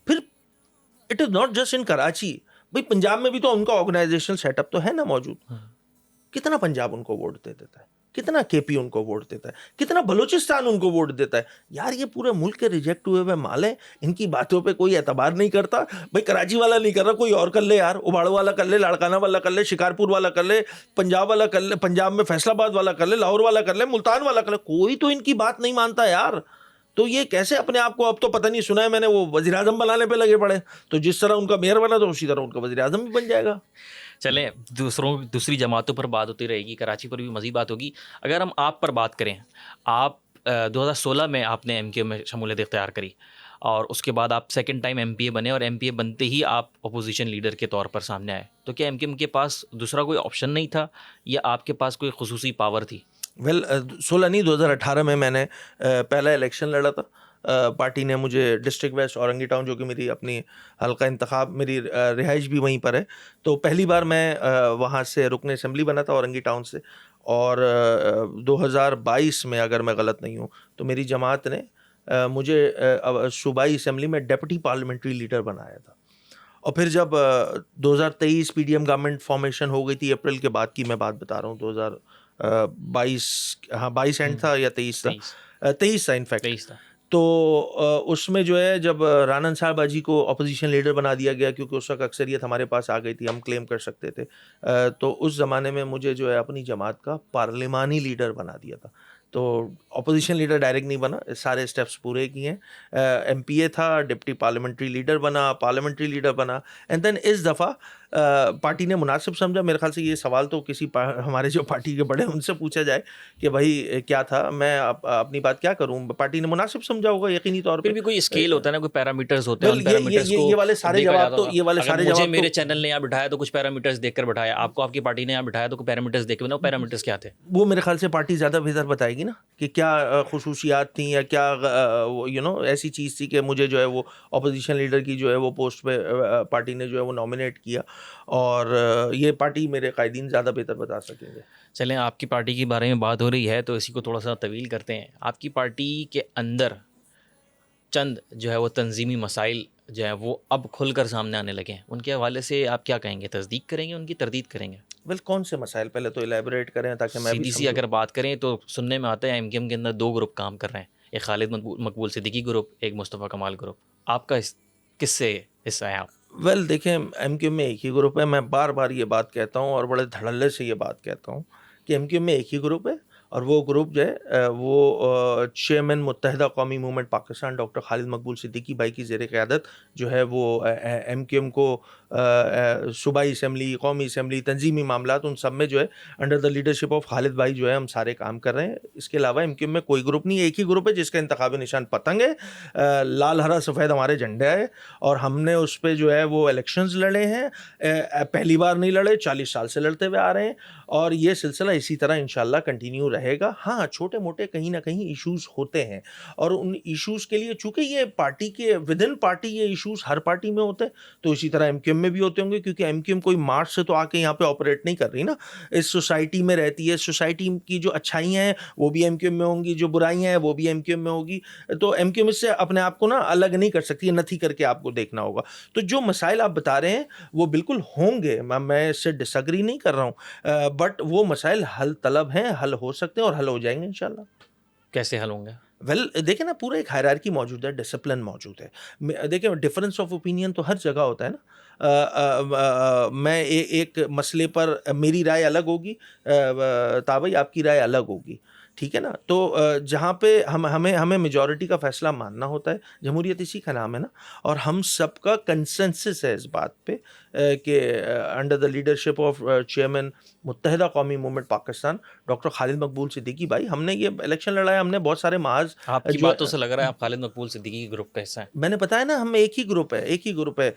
پھر it is not just in Karachi, بھائی پنجاب میں بھی تو ان کا آرگنائزیشنل سیٹ اپ تو ہے نا موجود. کتنا پنجاب ان کو ووٹ دے دیتا ہے, کتنا کے پی ان کو ووٹ دیتا ہے, کتنا بلوچستان ان کو ووٹ دیتا ہے. یار یہ پورے ملک کے ریجیکٹ ہوئے ہوئے مال ہیں, ان کی باتوں پہ کوئی اعتبار نہیں کرتا. بھائی کراچی والا نہیں کر رہا, کوئی اور کر لے یار, اباڑو والا کر لے, لاڑکانہ والا کر لے, شکارپور والا کر لے, پنجاب والا کر لے, پنجاب میں فیصل آباد والا کر لے, لاہور والا کر لے, ملتان والا کر لے, کوئی تو ان کی بات نہیں مانتا یار. تو یہ کیسے اپنے آپ کو, اب تو پتہ نہیں سنا ہے میں نے وہ وزیر اعظم بنانے پہ لگے پڑے, تو جس طرح ان کا میئر بنا تو اسی طرح ان کا وزیر اعظم بھی بن جائے گا. چلیں دوسری جماعتوں پر بات ہوتی رہے گی, کراچی پر بھی مزید بات ہوگی. اگر ہم آپ پر بات کریں, آپ 2016 میں آپ نے ایم کیو میں شمولیت اختیار کری اور اس کے بعد آپ سیکنڈ ٹائم ایم پی اے بنے, اور ایم پی اے بنتے ہی آپ اپوزیشن لیڈر کے طور پر سامنے آئے. تو کیا ایم کیو ایم کے پاس دوسرا کوئی آپشن نہیں تھا یا آپ کے پاس کوئی خصوصی پاور تھی؟ 2018 میں نے پہلا الیکشن لڑا تھا. پارٹی نے مجھے ڈسٹرکٹ ویسٹ اورنگی ٹاؤن جو کہ میری اپنی حلقہ انتخاب, میری رہائش بھی وہیں پر ہے, تو پہلی بار میں وہاں سے رکن اسمبلی بنا تھا اورنگی ٹاؤن سے. اور 2022 میں اگر میں غلط نہیں ہوں تو میری جماعت نے مجھے صوبائی اسمبلی میں ڈپٹی پارلیمنٹری لیڈر بنایا تھا. اور پھر جب 2023 P D M government formation ہو گئی تھی, اپریل کے بعد کی میں بات بتا رہا ہوں, 22 اینڈ تھا یا 23 تھا انفیکٹ. تو اس میں جو ہے جب رانن صاحب باجی کو اپوزیشن لیڈر بنا دیا گیا, کیونکہ اس وقت اکثریت ہمارے پاس آ گئی تھی, ہم کلیم کر سکتے تھے, تو اس زمانے میں مجھے جو ہے اپنی جماعت کا پارلیمانی لیڈر بنا دیا تھا. تو اپوزیشن لیڈر ڈائریکٹ نہیں بنا, سارے اسٹیپس پورے کیے ہیں. ایم پی اے تھا, ڈپٹی پارلیمنٹری لیڈر بنا, پارلیمنٹری لیڈر بنا, اینڈ دین اس دفعہ پارٹی نے مناسب سمجھا. میرے خیال سے یہ سوال تو کسی ہمارے جو پارٹی کے بڑے ان سے پوچھا جائے کہ بھائی کیا تھا, میں اپنی بات کیا کروں, پارٹی نے مناسب سمجھا ہوگا یقینی طور پہ. پھر بھی کوئی اسکیل ہوتا ہے نا, کوئی پیرامیٹرز ہوتے ہیں, یہ والے سارے جواب تو مجھے میرے چینل نے یہاں بٹھایا تو کچھ پیرامیٹرز دیکھ کر بٹھایا, آپ کو آپ کی پارٹی نے یہاں بٹھایا تو پیرامیٹرز دیکھ کے بنا, پیرامیٹرز کیا تھے وہ میرے خیال سے پارٹی زیادہ بہتر بتائے گی نا کہ کیا خصوصیات تھیں یا کیا ایسی چیز تھی کہ مجھے جو ہے وہ اپوزیشن لیڈر کی جو ہے وہ پوسٹ پہ پارٹی نے جو ہے وہ نامینیٹ کیا, اور یہ پارٹی میرے قائدین زیادہ بہتر بتا سکیں گے. چلیں آپ کی پارٹی کے بارے میں بات ہو رہی ہے تو اسی کو تھوڑا سا طویل کرتے ہیں. آپ کی پارٹی کے اندر چند جو ہے وہ تنظیمی مسائل جو ہیں وہ اب کھل کر سامنے آنے لگے ہیں, ان کے حوالے سے آپ کیا کہیں گے, تصدیق کریں گے, ان کی تردید کریں گے؟ کون سے مسائل پہلے تو الیبوریٹ کریں تاکہ میں بھی سی اگر بات کریں تو سننے میں آتا ہے ایم کیو ایم کے اندر 2 گروپ کام کر رہے ہیں, ایک خالد مقبول صدیقی گروپ, ایک مصطفیٰ کمال گروپ. آپ کا کس سے حصہ ہے آپ؟ دیکھیں ایم کیو ایم میں ایک ہی گروپ ہے. میں بار بار یہ بات کہتا ہوں اور بڑے دھڑلے سے یہ بات کہتا ہوں کہ ایم کیو ایم میں ایک ہی گروپ ہے, اور وہ گروپ جو ہے وہ چیئرمین متحدہ قومی موومنٹ پاکستان ڈاکٹر خالد مقبول صدیقی بھائی کی زیر قیادت جو ہے وہ ایم کیو ایم کو صوبائی اسمبلی, قومی اسمبلی, تنظیمی معاملات, ان سب میں جو ہے انڈر دا لیڈرشپ آف خالد بھائی جو ہے ہم سارے کام کر رہے ہیں. اس کے علاوہ ایم کیو ایم میں کوئی گروپ نہیں ہے, ایک ہی گروپ ہے جس کا انتخابی نشان پتنگ ہے, لال ہرا سفید ہمارے جھنڈے ہے, اور ہم نے اس پہ جو ہے وہ الیکشنز لڑے ہیں, پہلی بار نہیں لڑے, 40 سال سے لڑتے ہوئے آ رہے ہیں, اور یہ سلسلہ اسی طرح انشاءاللہ کنٹینیو رہے گا. ہاں چھوٹے موٹے کہیں نہ کہیں ایشوز ہوتے ہیں, اور ان ایشوز کے لیے چونکہ یہ پارٹی کے ود ان پارٹی یہ ایشوز ہر پارٹی میں ہوتے ہیں, تو اسی طرح ایم کیو ایم میں بھی ہوتے ہوں گے, کیونکہ ایم کیو ایم کوئی مارچ سے تو آ کے یہاں پہ آپریٹ نہیں کر رہی نا, اس سوسائٹی میں رہتی ہے, سوسائٹی کی جو اچھائیاں ہیں وہ بھی ایم کیو ایم میں ہوں گی, جو برائیاں ہیں وہ بھی ایم کیو ایم میں ہوگی, تو ایم کیو ایم سے اپنے آپ کو نا الگ نہیں کر سکتی, نتھی کر کے آپ کو دیکھنا ہوگا. تو جو مسائل آپ بتا رہے ہیں وہ بالکل ہوں گے, میں اس سے ڈس ایگری نہیں کر رہا ہوں, بٹ وہ مسائل حل طلب ہیں, حل ہو سکتے ہیں اور حل ہو جائیں گے انشاءاللہ. کیسے حل ہوں گے؟ ویل دیکھیں نا, پورا ایک ہائرارکی موجود ہے, ڈسپلن موجود ہے. دیکھیں ڈفرینس آف اوپینین تو ہر جگہ ہوتا ہے نا. میں ایک مسئلے پر میری رائے الگ ہوگی, تابعی آپ کی رائے الگ ہوگی, ٹھیک ہے نا. تو جہاں پہ ہمیں میجورٹی کا فیصلہ ماننا ہوتا ہے, جمہوریت اسی کا نام ہے نا, اور ہم سب کا کنسنسس ہے اس بات پہ کہ under the leadership of chairman متحدہ قومی موومنٹ پاکستان ڈاکٹر خالد مقبول صدیقی بھائی, ہم نے یہ الیکشن لڑایا, ہم نے بہت سارے محاذ. آپ کی باتوں سے لگ رہا ہے آپ خالد مقبول صدیقی کے گروپ کا حصہ ہیں. میں نے بتایا نا, ہم ایک ہی گروپ ہے, ایک ہی گروپ ہے.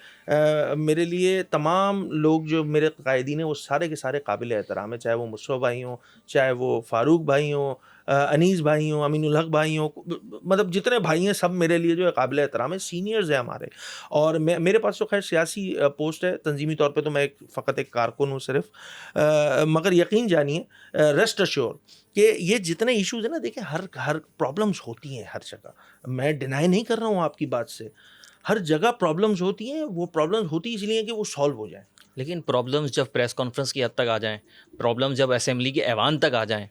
میرے لیے تمام لوگ جو میرے قائدین ہیں وہ سارے کے سارے قابل احترام ہیں, چاہے وہ مصطفیٰ بھائی ہوں, چاہے وہ فاروق بھائی ہوں, انیس بھائی ہوں, امین الحق بھائی ہوں, مطلب جتنے بھائی ہیں سب میرے لیے جو ہے قابل احترام ہے, سینئرز ہیں ہمارے. اور میرے پاس تو خیر سیاسی پوسٹ ہے, تنظیمی طور پہ تو میں فقط ایک کارکن ہوں صرف, مگر یقین جانیے, ریسٹ ایشور کہ یہ جتنے ایشوز ہیں نا, دیکھیں ہر پرابلمس ہوتی ہیں ہر جگہ, میں ڈینائی نہیں کر رہا ہوں آپ کی بات سے, ہر جگہ پرابلمس ہوتی ہیں, وہ پرابلمس ہوتی اس لیے کہ وہ سالو ہو جائیں. لیکن پرابلمس جب پریس کانفرنس کی حد تک آ جائیں, پرابلمس جب اسمبلی کے ایوان تک آ جائیں,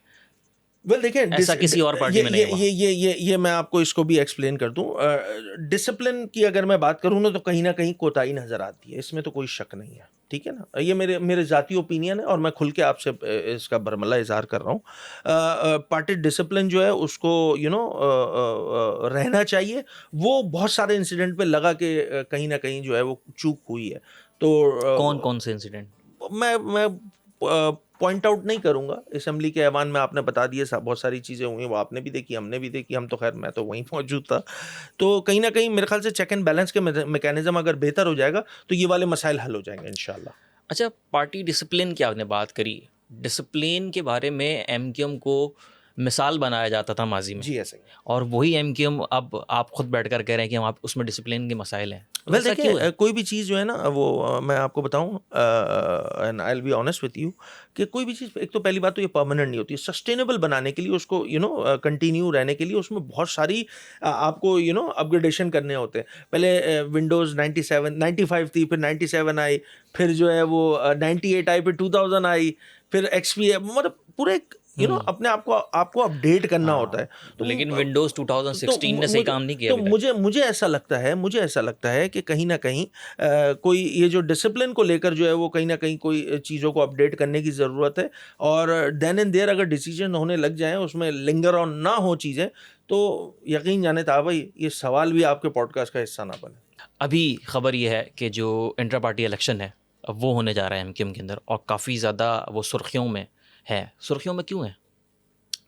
ویل دیکھیں ایسا کسی اور پارٹی میں نہیں ہوا. یہ میں آپ کو اس کو بھی ایکسپلین کر دوں. ڈسپلن کی اگر میں بات کروں نا تو کہیں نہ کہیں کوتاہی نظر آتی ہے, اس میں تو کوئی شک نہیں ہے, ٹھیک ہے نا. یہ میرے ذاتی اوپینین ہے اور میں کھل کے آپ سے اس کا برملا اظہار کر رہا ہوں. پارٹی ڈسپلن جو ہے اس کو رہنا چاہیے. وہ بہت سارے انسیڈنٹ پہ لگا کہ کہیں نہ کہیں جو ہے وہ چوک ہوئی ہے. تو کون سے انسیڈنٹ؟ میں پوائنٹ آؤٹ نہیں کروں گا. اسمبلی کے ایوان میں آپ نے بتا دیے, بہت ساری چیزیں ہوئی, وہ آپ نے بھی دیکھی, ہم نے بھی دیکھی, ہم تو خیر میں تو وہیں موجود تھا. تو کہیں نہ کہیں میرے خیال سے چیک اینڈ بیلنس کے میکینزم اگر بہتر ہو جائے گا تو یہ والے مسائل حل ہو جائیں گے انشاءاللہ. اچھا, پارٹی ڈسپلن کی آپ نے بات کری, ڈسپلن کے بارے میں ایم کیو ایم کو مثال بنایا جاتا تھا ماضی میں, جی ایسا ہی. اور وہی ایم کیو ایم اب آپ خود بیٹھ کر کہہ رہے ہیں کہ ہم آپ اس میں ڈسپلن کے مسائل ہیں. ویل دیکھیں, کوئی بھی چیز جو ہے نا وہ میں آپ کو بتاؤں, and I will be honest with you, کہ کوئی بھی چیز ایک تو پہلی بات تو یہ پرماننٹ نہیں ہوتی. سسٹینیبل بنانے کے لیے اس کو کنٹینیو رہنے کے لیے اس میں بہت ساری آپ کو اپ گریڈیشن کرنے ہوتے ہیں. پہلے ونڈوز 95 تھی, پھر 97 آئی, پھر جو ہے وہ 98 آئی, پھر 2000 آئی, پھر ایکس پی, مطلب پورے اپنے آپ کو اپڈیٹ کرنا ہوتا ہے. لیکن ونڈوز 2016 نے صحیح کام نہیں کیا. تو مجھے ایسا لگتا ہے کہ کہیں نہ کہیں کوئی یہ جو ڈسپلن کو لے کر جو ہے وہ کہیں نہ کہیں کوئی چیزوں کو اپڈیٹ کرنے کی ضرورت ہے. اور دین اینڈ دیر اگر ڈیسیجن ہونے لگ جائیں, اس میں لنگر آن نہ ہو چیزیں, تو یقین جانے تھا بھائی یہ سوال بھی آپ کے پوڈ کاسٹ کا حصہ نہ بنے. ابھی خبر یہ ہے کہ جو انٹرا پارٹی الیکشن ہے وہ ہونے جا رہا ہے ایم کیو ایم کے اندر, اور کافی زیادہ وہ سرخیوں میں ہے. سرخیوں میں کیوں ہے؟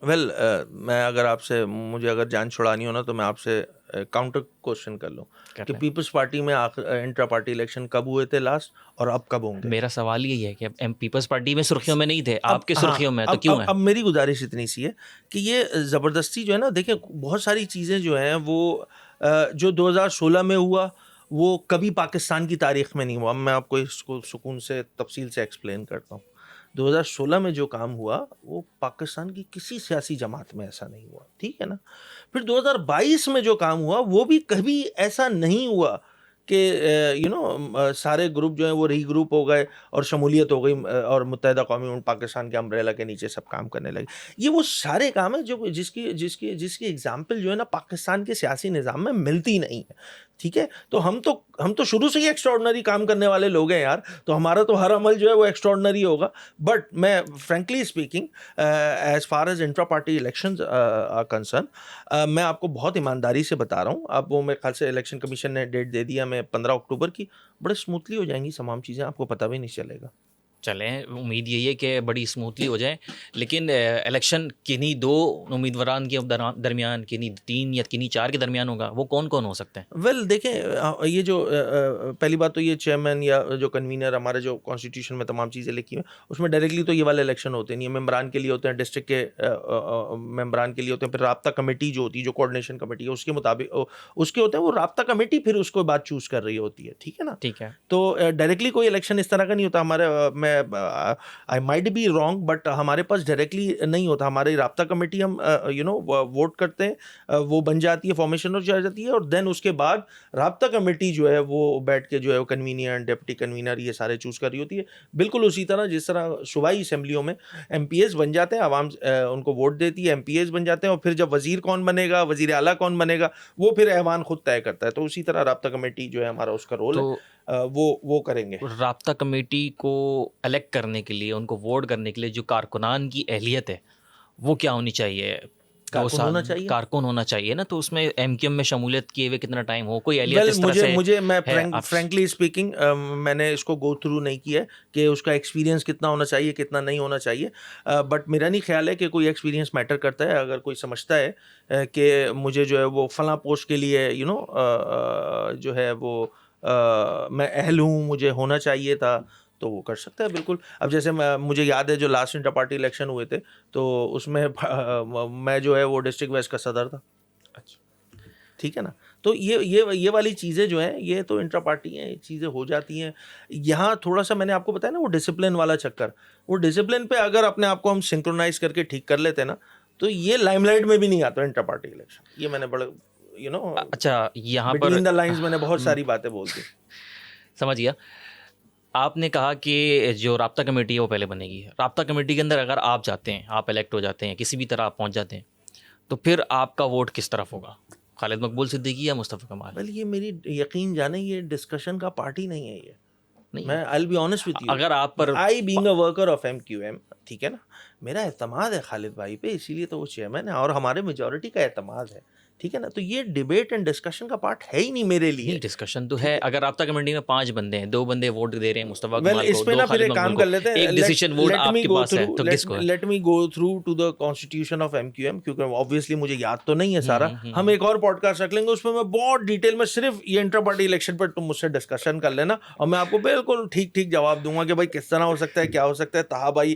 ویل میں اگر آپ سے, مجھے اگر جان چھڑانی ہو نا تو میں آپ سے کاؤنٹر کوشچن کر لوں کہ پیپلز پارٹی میں انٹرا پارٹی الیکشن کب ہوئے تھے لاسٹ, اور اب کب ہوں گے؟ میرا سوال یہی ہے کہ پیپلز پارٹی میں سرخیوں میں نہیں تھے, آپ کے سرخیوں میں, تو کیوں ہے؟ اب میری گزارش اتنی سی ہے کہ یہ زبردستی جو ہے نا, دیکھیں بہت ساری چیزیں جو ہیں وہ جو 2016 میں ہوا وہ کبھی پاکستان کی تاریخ میں نہیں ہوا. میں آپ کو اس کو سکون سے تفصیل سے ایکسپلین کرتا ہوں. 2016 میں جو کام ہوا وہ پاکستان کی کسی سیاسی جماعت میں ایسا نہیں ہوا, ٹھیک ہے نا. پھر 2022 میں جو کام ہوا وہ بھی کبھی ایسا نہیں ہوا کہ سارے گروپ جو ہیں وہ ری گروپ ہو گئے اور شمولیت ہو گئی اور متحدہ قومی موومنٹ پاکستان کے امبریلا کے نیچے سب کام کرنے لگے. یہ وہ سارے کام ہیں جو جس کی ایگزامپل جو ہے نا پاکستان کے سیاسی نظام میں ملتی نہیں ہے, ٹھیک ہے. تو ہم تو شروع سے ہی ایکسٹراڈنری کام کرنے والے لوگ ہیں یار, تو ہمارا تو ہر عمل جو ہے وہ ایکسٹراڈنری ہوگا. بٹ میں frankly speaking as far as intra party elections concern, میں آپ کو بہت ایمانداری سے بتا رہا ہوں. اب وہ میرے خیال سے الیکشن کمیشن نے ڈیٹ دے دیا, میں 15 اکتوبر کی بڑے اسموتھلی ہو جائیں گی تمام چیزیں, آپ کو پتہ بھی نہیں چلے گا. چلیں امید یہی ہے کہ بڑی اسموتھلی ہو جائیں, لیکن الیکشن کنہیں دو امیدواران کے درمیان, کنہیں 3 یا کنہیں 4 کے درمیان ہوگا, وہ کون کون ہو سکتے ہیں؟ ویل دیکھیں, یہ جو پہلی بات تو یہ چیئرمین یا جو کنوینر ہمارے جو کانسٹیٹیوشن میں تمام چیزیں لکھی ہیں اس میں ڈائریکٹلی تو یہ والے الیکشن ہوتے نہیں ہیں, ممبران کے لیے ہوتے ہیں, ڈسٹرکٹ کے ممبران کے لیے ہوتے ہیں, پھر رابطہ کمیٹی جو ہوتی ہے, جو کوآرڈینیشن کمیٹی ہے اس کے مطابق اس کے ہوتے ہیں, وہ رابطہ کمیٹی پھر اس کو بعد چوز کر رہی ہوتی ہے, ٹھیک ہے نا. ٹھیک ہے, تو ڈائریکٹلی کوئی الیکشن اس طرح کا نہیں ہوتا ہمارے, میں I might be wrong but ہمارے پاس ڈائریکٹلی نہیں ہوتا. ہماری رابطہ کمیٹی ہم ووٹ کرتے ہیں, وہ بن جاتی ہے, فارمیشن ہو جاتی ہے, اور دین اس کے بعد رابطہ کمیٹی جو ہے وہ بیٹھ کے جو ہے وہ کنوینر, ڈپٹی کنوینر یہ سارے چوز کر رہی ہوتی ہے. بالکل اسی طرح جس طرح صوبائی اسمبلیوں میں ایم پی ایز بن جاتے ہیں, عوام ان کو ووٹ دیتی ہے, ایم پی ایز بن جاتے ہیں, اور پھر جب وزیر کون بنے گا, وزیر اعلیٰ کون بنے گا, وہ پھر ایوان خود طے کرتا ہے. تو اسی طرح رابطہ کمیٹی جو ہے ہمارا اس کا رول ہے, وہ کریں گے. رابطہ کمیٹی کو الیکٹ کرنے کے لیے, ان کو ووٹ کرنے کے لیے جو کارکنان کی اہلیت ہے وہ کیا ہونی چاہیے؟ کارکن ہونا چاہیے نا. تو اس میں ایم کیو ایم میں شمولیت کیے ہوئے کتنا ٹائم ہو, کوئی اہلیت اس طرح سے؟ میں فرینکلی اسپیکنگ میں نے اس کو گو تھرو نہیں کیا ہے کہ اس کا ایکسپیرینس کتنا ہونا چاہیے, کتنا نہیں ہونا چاہیے, بٹ میرا نہیں خیال ہے کہ کوئی ایکسپیرینس میٹر کرتا ہے. اگر کوئی سمجھتا ہے کہ مجھے جو ہے وہ فلاں پوسٹ کے لیے جو ہے وہ میں اہل ہوں, مجھے ہونا چاہیے تھا, تو وہ کر سکتا ہے بالکل. اب جیسے مجھے یاد ہے جو لاسٹ انٹر پارٹی الیکشن ہوئے تھے تو اس میں میں جو ہے وہ ڈسٹرکٹ ویسٹ کا صدر تھا. اچھا, ٹھیک ہے نا. تو یہ والی چیزیں جو ہیں یہ تو انٹر پارٹی ہیں, یہ چیزیں ہو جاتی ہیں. یہاں تھوڑا سا میں نے آپ کو بتایا نا وہ ڈسپلن والا چکر, وہ ڈسپلن پہ اگر اپنے آپ کو ہم سنکرونائز کر کے ٹھیک کر لیتے نا تو یہ لائم لائٹ میں بھی نہیں آتا انٹر پارٹی الیکشن. یہ میں نے بڑے اچھا یہاں پر بٹوین دا لائنز میں نے بہت ساری باتیں بول دی. سمجھ گیا. آپ نے کہا کہ جو رابطہ کمیٹی ہے وہ پہلے بنے گی. رابطہ کمیٹی کے اندر اگر آپ جاتے ہیں, آپ الیکٹ ہو جاتے ہیں, کسی بھی طرح آپ پہنچ جاتے ہیں, تو پھر آپ کا ووٹ کس طرف ہوگا؟ خالد مقبول صدیقی یا مصطفیٰ کمال؟ ویل یہ میری یقین جانے یہ ڈسکشن کا پارٹ ہی نہیں ہے. یہ نہیں, میں I'll be honest with you, اگر آپ پر I being a worker of MQM, ٹھیک ہے نا, میرا اعتماد ہے خالد بھائی پہ, اسی لیے تو وہ چیئرمین ہے اور ہمارے میجورٹی کا اعتماد ہے, ٹھیک ہے نا. تو یہ ڈیبیٹ اینڈ ڈسکشن کا پارٹ ہے ہی نہیں میرے لیے. ڈسکشن تو ہے. اگر رابطہ کمیٹی میں 5 بندے ہیں, 2 بندے ووٹ دے رہے ہیں مصطفیٰ کمال اس کو, پہ 2 نا پھر خالد ایک کام مقبول کر لیتے کو, ہیں, ایک ڈیسیژن ووٹ آپ کے پاس ہے, تو کس کو ہے؟ Let me go through to the constitution of MQM, کیونکہ آبویسلی مجھے یاد تو نہیں ہے سارا. ہم ایک اور پوڈ کاسٹ رکھ لیں گے, اس میں میں بہت ڈیٹیل میں صرف یہ انٹر پارٹی الیکشن پر تم مجھ سے ڈسکشن کر لینا, اور میں آپ کو بالکل ٹھیک جواب دوں گا کہ بھائی کس طرح ہو سکتا ہے, کیا ہو سکتا ہے. طه بھائی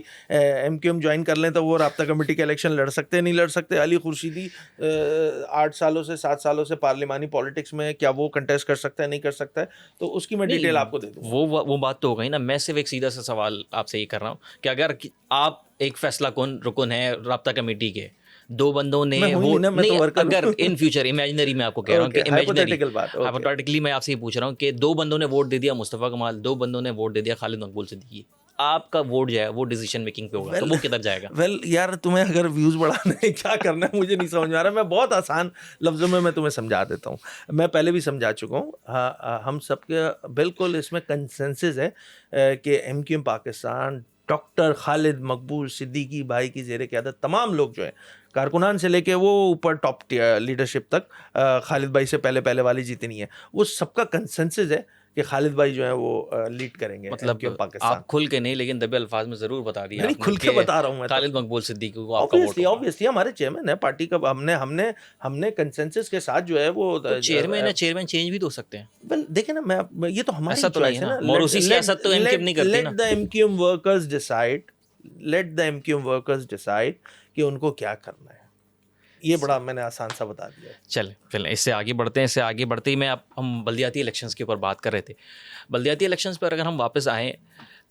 MQM جوائن کر لیں تو وہ رابطہ کمیٹی کے الیکشن لڑ سکتے ہیں, نہیں لڑ سکتے. علی خورشیدی 8 سالوں سے 7 سالوں سے پارلیمانی پالیٹکس میں, کیا وہ کنٹیسٹ کر سکتا ہے, نہیں کر سکتا ہے. تو اس کی میں ڈیٹیل آپ کو دے دوں. وہ بات تو ہو گئی نا. میں صرف ایک سیدھا سا سوال آپ سے یہ کر رہا ہوں کہ اگر آپ ایک فیصلہ کن رکن ہے رابطہ کمیٹی کے, 2 بندوں نے ووٹ نہیں, اگر ان فیوچر امیجنری میں آپ کو کہہ رہا ہوں کہ ہائپوتھیٹیکلی میں آپ سے یہ پوچھ رہا ہوں کہ 2 بندوں نے ووٹ دے دیا مصطفیٰ کمال, 2 بندوں نے ووٹ دے دیا خالد مقبول صدیقی, آپ کا ووٹ جو ہے وہ ڈیسیژن میکنگ پہ ہوگا, تو وہ کدھر جائے گا؟ ویل یار تمہیں اگر ویوز بڑھانا ہے, کیا کرنا ہے مجھے نہیں سمجھ میں آ رہا. میں بہت آسان لفظوں میں تمہیں سمجھا دیتا ہوں. میں پہلے بھی سمجھا چکا ہوں. ہم سب کے بالکل اس میں کنسنسس ہے کہ MQM پاکستان ڈاکٹر خالد مقبول صدیقی بھائی کی زیر قیادت تمام لوگ جو ہیں, کارکنان سے لے کے وہ اوپر ٹاپ لیڈرشپ تک, خالد بھائی سے پہلے والی جتنی ہے, وہ سب کا کنسنسس ہے کہ خالد بھائی جو ہے وہ لیڈ کریں گے. مطلب آپ کھل کے نہیں لیکن دبے الفاظ میں ضرور بتا دیا. نہیں کھل کے بتا رہا ہوں میں, خالد مقبول صدیقی کو آپ کا ووٹ. obviously ہمارے چیئرمین ہے پارٹی کا, ہم نے کنسنسس کے ساتھ جو ہے وہ چیئرمین چینج بھی تو ہو سکتے ہیں. دیکھیں نا, میں یہ تو ہماری چوائس ہے نا, موروثی سیاست تو MQM نہیں کرتی نا. let the MQM workers decide کہ ان کو کیا کرنا ہے. یہ بڑا میں نے آسان سا بتا دیا. چلیں اس سے آگے بڑھتے ہیں. اس سے آگے بڑھتے ہی ہم بلدیاتی الیکشنز کے اوپر بات کر رہے تھے. بلدیاتی الیکشنز پر اگر ہم واپس آئیں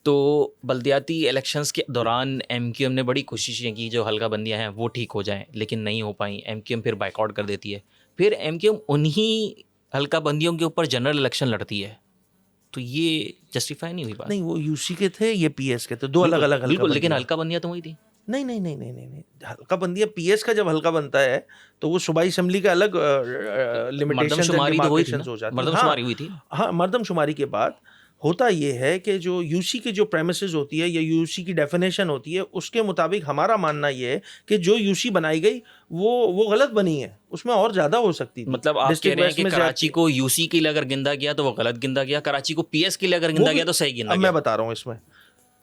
تو بلدیاتی الیکشنز کے دوران MQM نے بڑی کوششیں کی جو حلقہ بندیاں ہیں وہ ٹھیک ہو جائیں, لیکن نہیں ہو پائیں. MQM پھر بائیک آؤٹ کر دیتی ہے. پھر MQM انہی حلقہ بندیوں کے اوپر جنرل الیکشن لڑتی ہے. تو یہ جسٹیفائی نہیں ہوئی بات. نہیں, وہ UC کے تھے, یہ PS کے تھے, 2 الگ الگ. بالکل, لیکن حلقہ بندیاں تو وہی تھی. نہیں, حلقہ بندیاں PS کا جب حلقہ بنتا ہے تو وہ صوبائی اسمبلی کا الگ لمیٹیشنز ہو جاتی ہیں. مردم شماری ہوئی تھی. ہاں, مردم شماری کے بعد ہوتا یہ ہے کہ جو یو سی کی جو پریمیسز ہوتی ہے یا یو سی کی ڈیفینیشن ہوتی ہے اس کے مطابق ہمارا ماننا یہ ہے کہ جو یو سی بنائی گئی وہ غلط بنی ہے, اس میں اور زیادہ ہو سکتی تھی. مطلب آپ کہہ رہے ہیں کہ کراچی کو یو سی کے لیے اگر گندا گیا تو وہ غلط گندا گیا, کراچی کو پی ایس کے لیے اگر گندا گیا تو صحیح گندا اب گیا. میں بتا رہا ہوں اس میں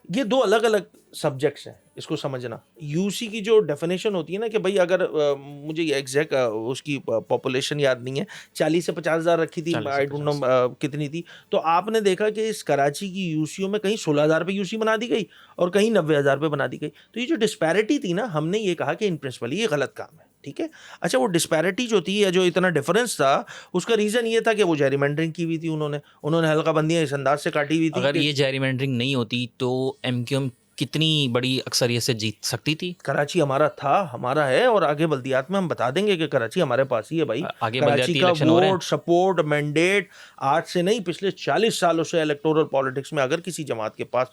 یہ دو الگ الگ سبجیکٹس ہیں, اس کو سمجھنا. یو سی کی جو ڈیفینیشن ہوتی ہے نا کہ بھائی اگر مجھے یہ ایگزیکٹ اس کی پاپولیشن یاد نہیں ہے, 40 سے 50,000 رکھی تھی, آئی ڈونٹ نو کتنی تھی, تو آپ نے دیکھا کہ اس کراچی کی یو سیوں میں کہیں 16,000 پہ یو سی بنا دی گئی اور کہیں 90,000 پہ بنا دی گئی. تو یہ جو ڈسپیرٹی تھی نا, ہم نے یہ کہا کہ ان پرنسپلی یہ غلط کام ہے, ٹھیک ہے. اچھا وہ ڈسپیرٹی جو تھی یا جو اتنا ڈفرینس تھا اس کا ریزن یہ تھا کہ وہ جیری مینڈرنگ کی ہوئی تھی, انہوں نے حلقہ بندیاں اس انداز سے کاٹی ہوئی تھی. اگر یہ جیری مینڈرنگ نہیں ہوتی تو ایم کیو ایم کتنی بڑی اکثریت سے جیت سکتی تھی؟ کراچی ہمارا تھا, ہمارا ہے, اور آگے بلدیات میں ہم بتا دیں گے کہ کراچی ہمارے پاس ہی ہے بھائی. کراچی کا ووٹ سپورٹ مینڈیٹ آج سے نہیں, پچھلے 40 سالوں سے الیکٹورل پالیٹکس میں اگر کسی جماعت کے پاس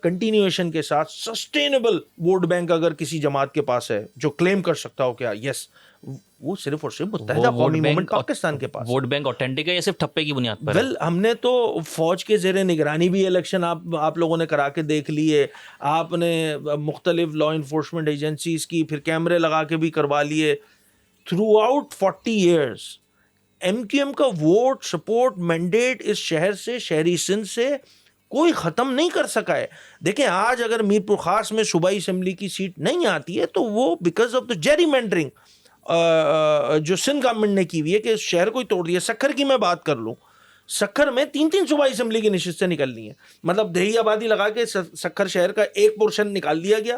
کنٹینیویشن کے ساتھ سسٹینیبل ووٹ بینک اگر کسی جماعت کے پاس ہے جو کلیم کر سکتا ہو کیا یس, وہ صرف اور صرف متحدہ قومی موومنٹ پاکستان کے پاس. ووٹ بینک اوتھینٹک ہے یا صرف ٹھپے کی بنیاد پر؟ ویل ہم نے تو فوج کے زیر نگرانی بھی الیکشن آپ لوگوں نے کرا کے دیکھ لیے, آپ نے مختلف لا انفورسمنٹ ایجنسیز کی پھر کیمرے لگا کے بھی کروا لیے. Throughout 40 years M Q M کا ووٹ سپورٹ مینڈیٹ اس شہر سے, شہری سندھ سے کوئی ختم نہیں کر سکا ہے. دیکھیں آج اگر میر پور خاص میں صوبائی اسمبلی کی سیٹ نہیں آتی ہے تو وہ بیکاز آف دا جیری مینڈرنگ جو سندھ گورنمنٹ نے کی ہوئی ہے کہ اس شہر کو ہی توڑ دیا. سکھر کی میں بات کر لوں, سکھر میں 3 صوبائی اسمبلی کی نشستیں نکلنی ہیں, مطلب دیہی آبادی لگا کے سکھر شہر کا ایک پورشن نکال دیا گیا.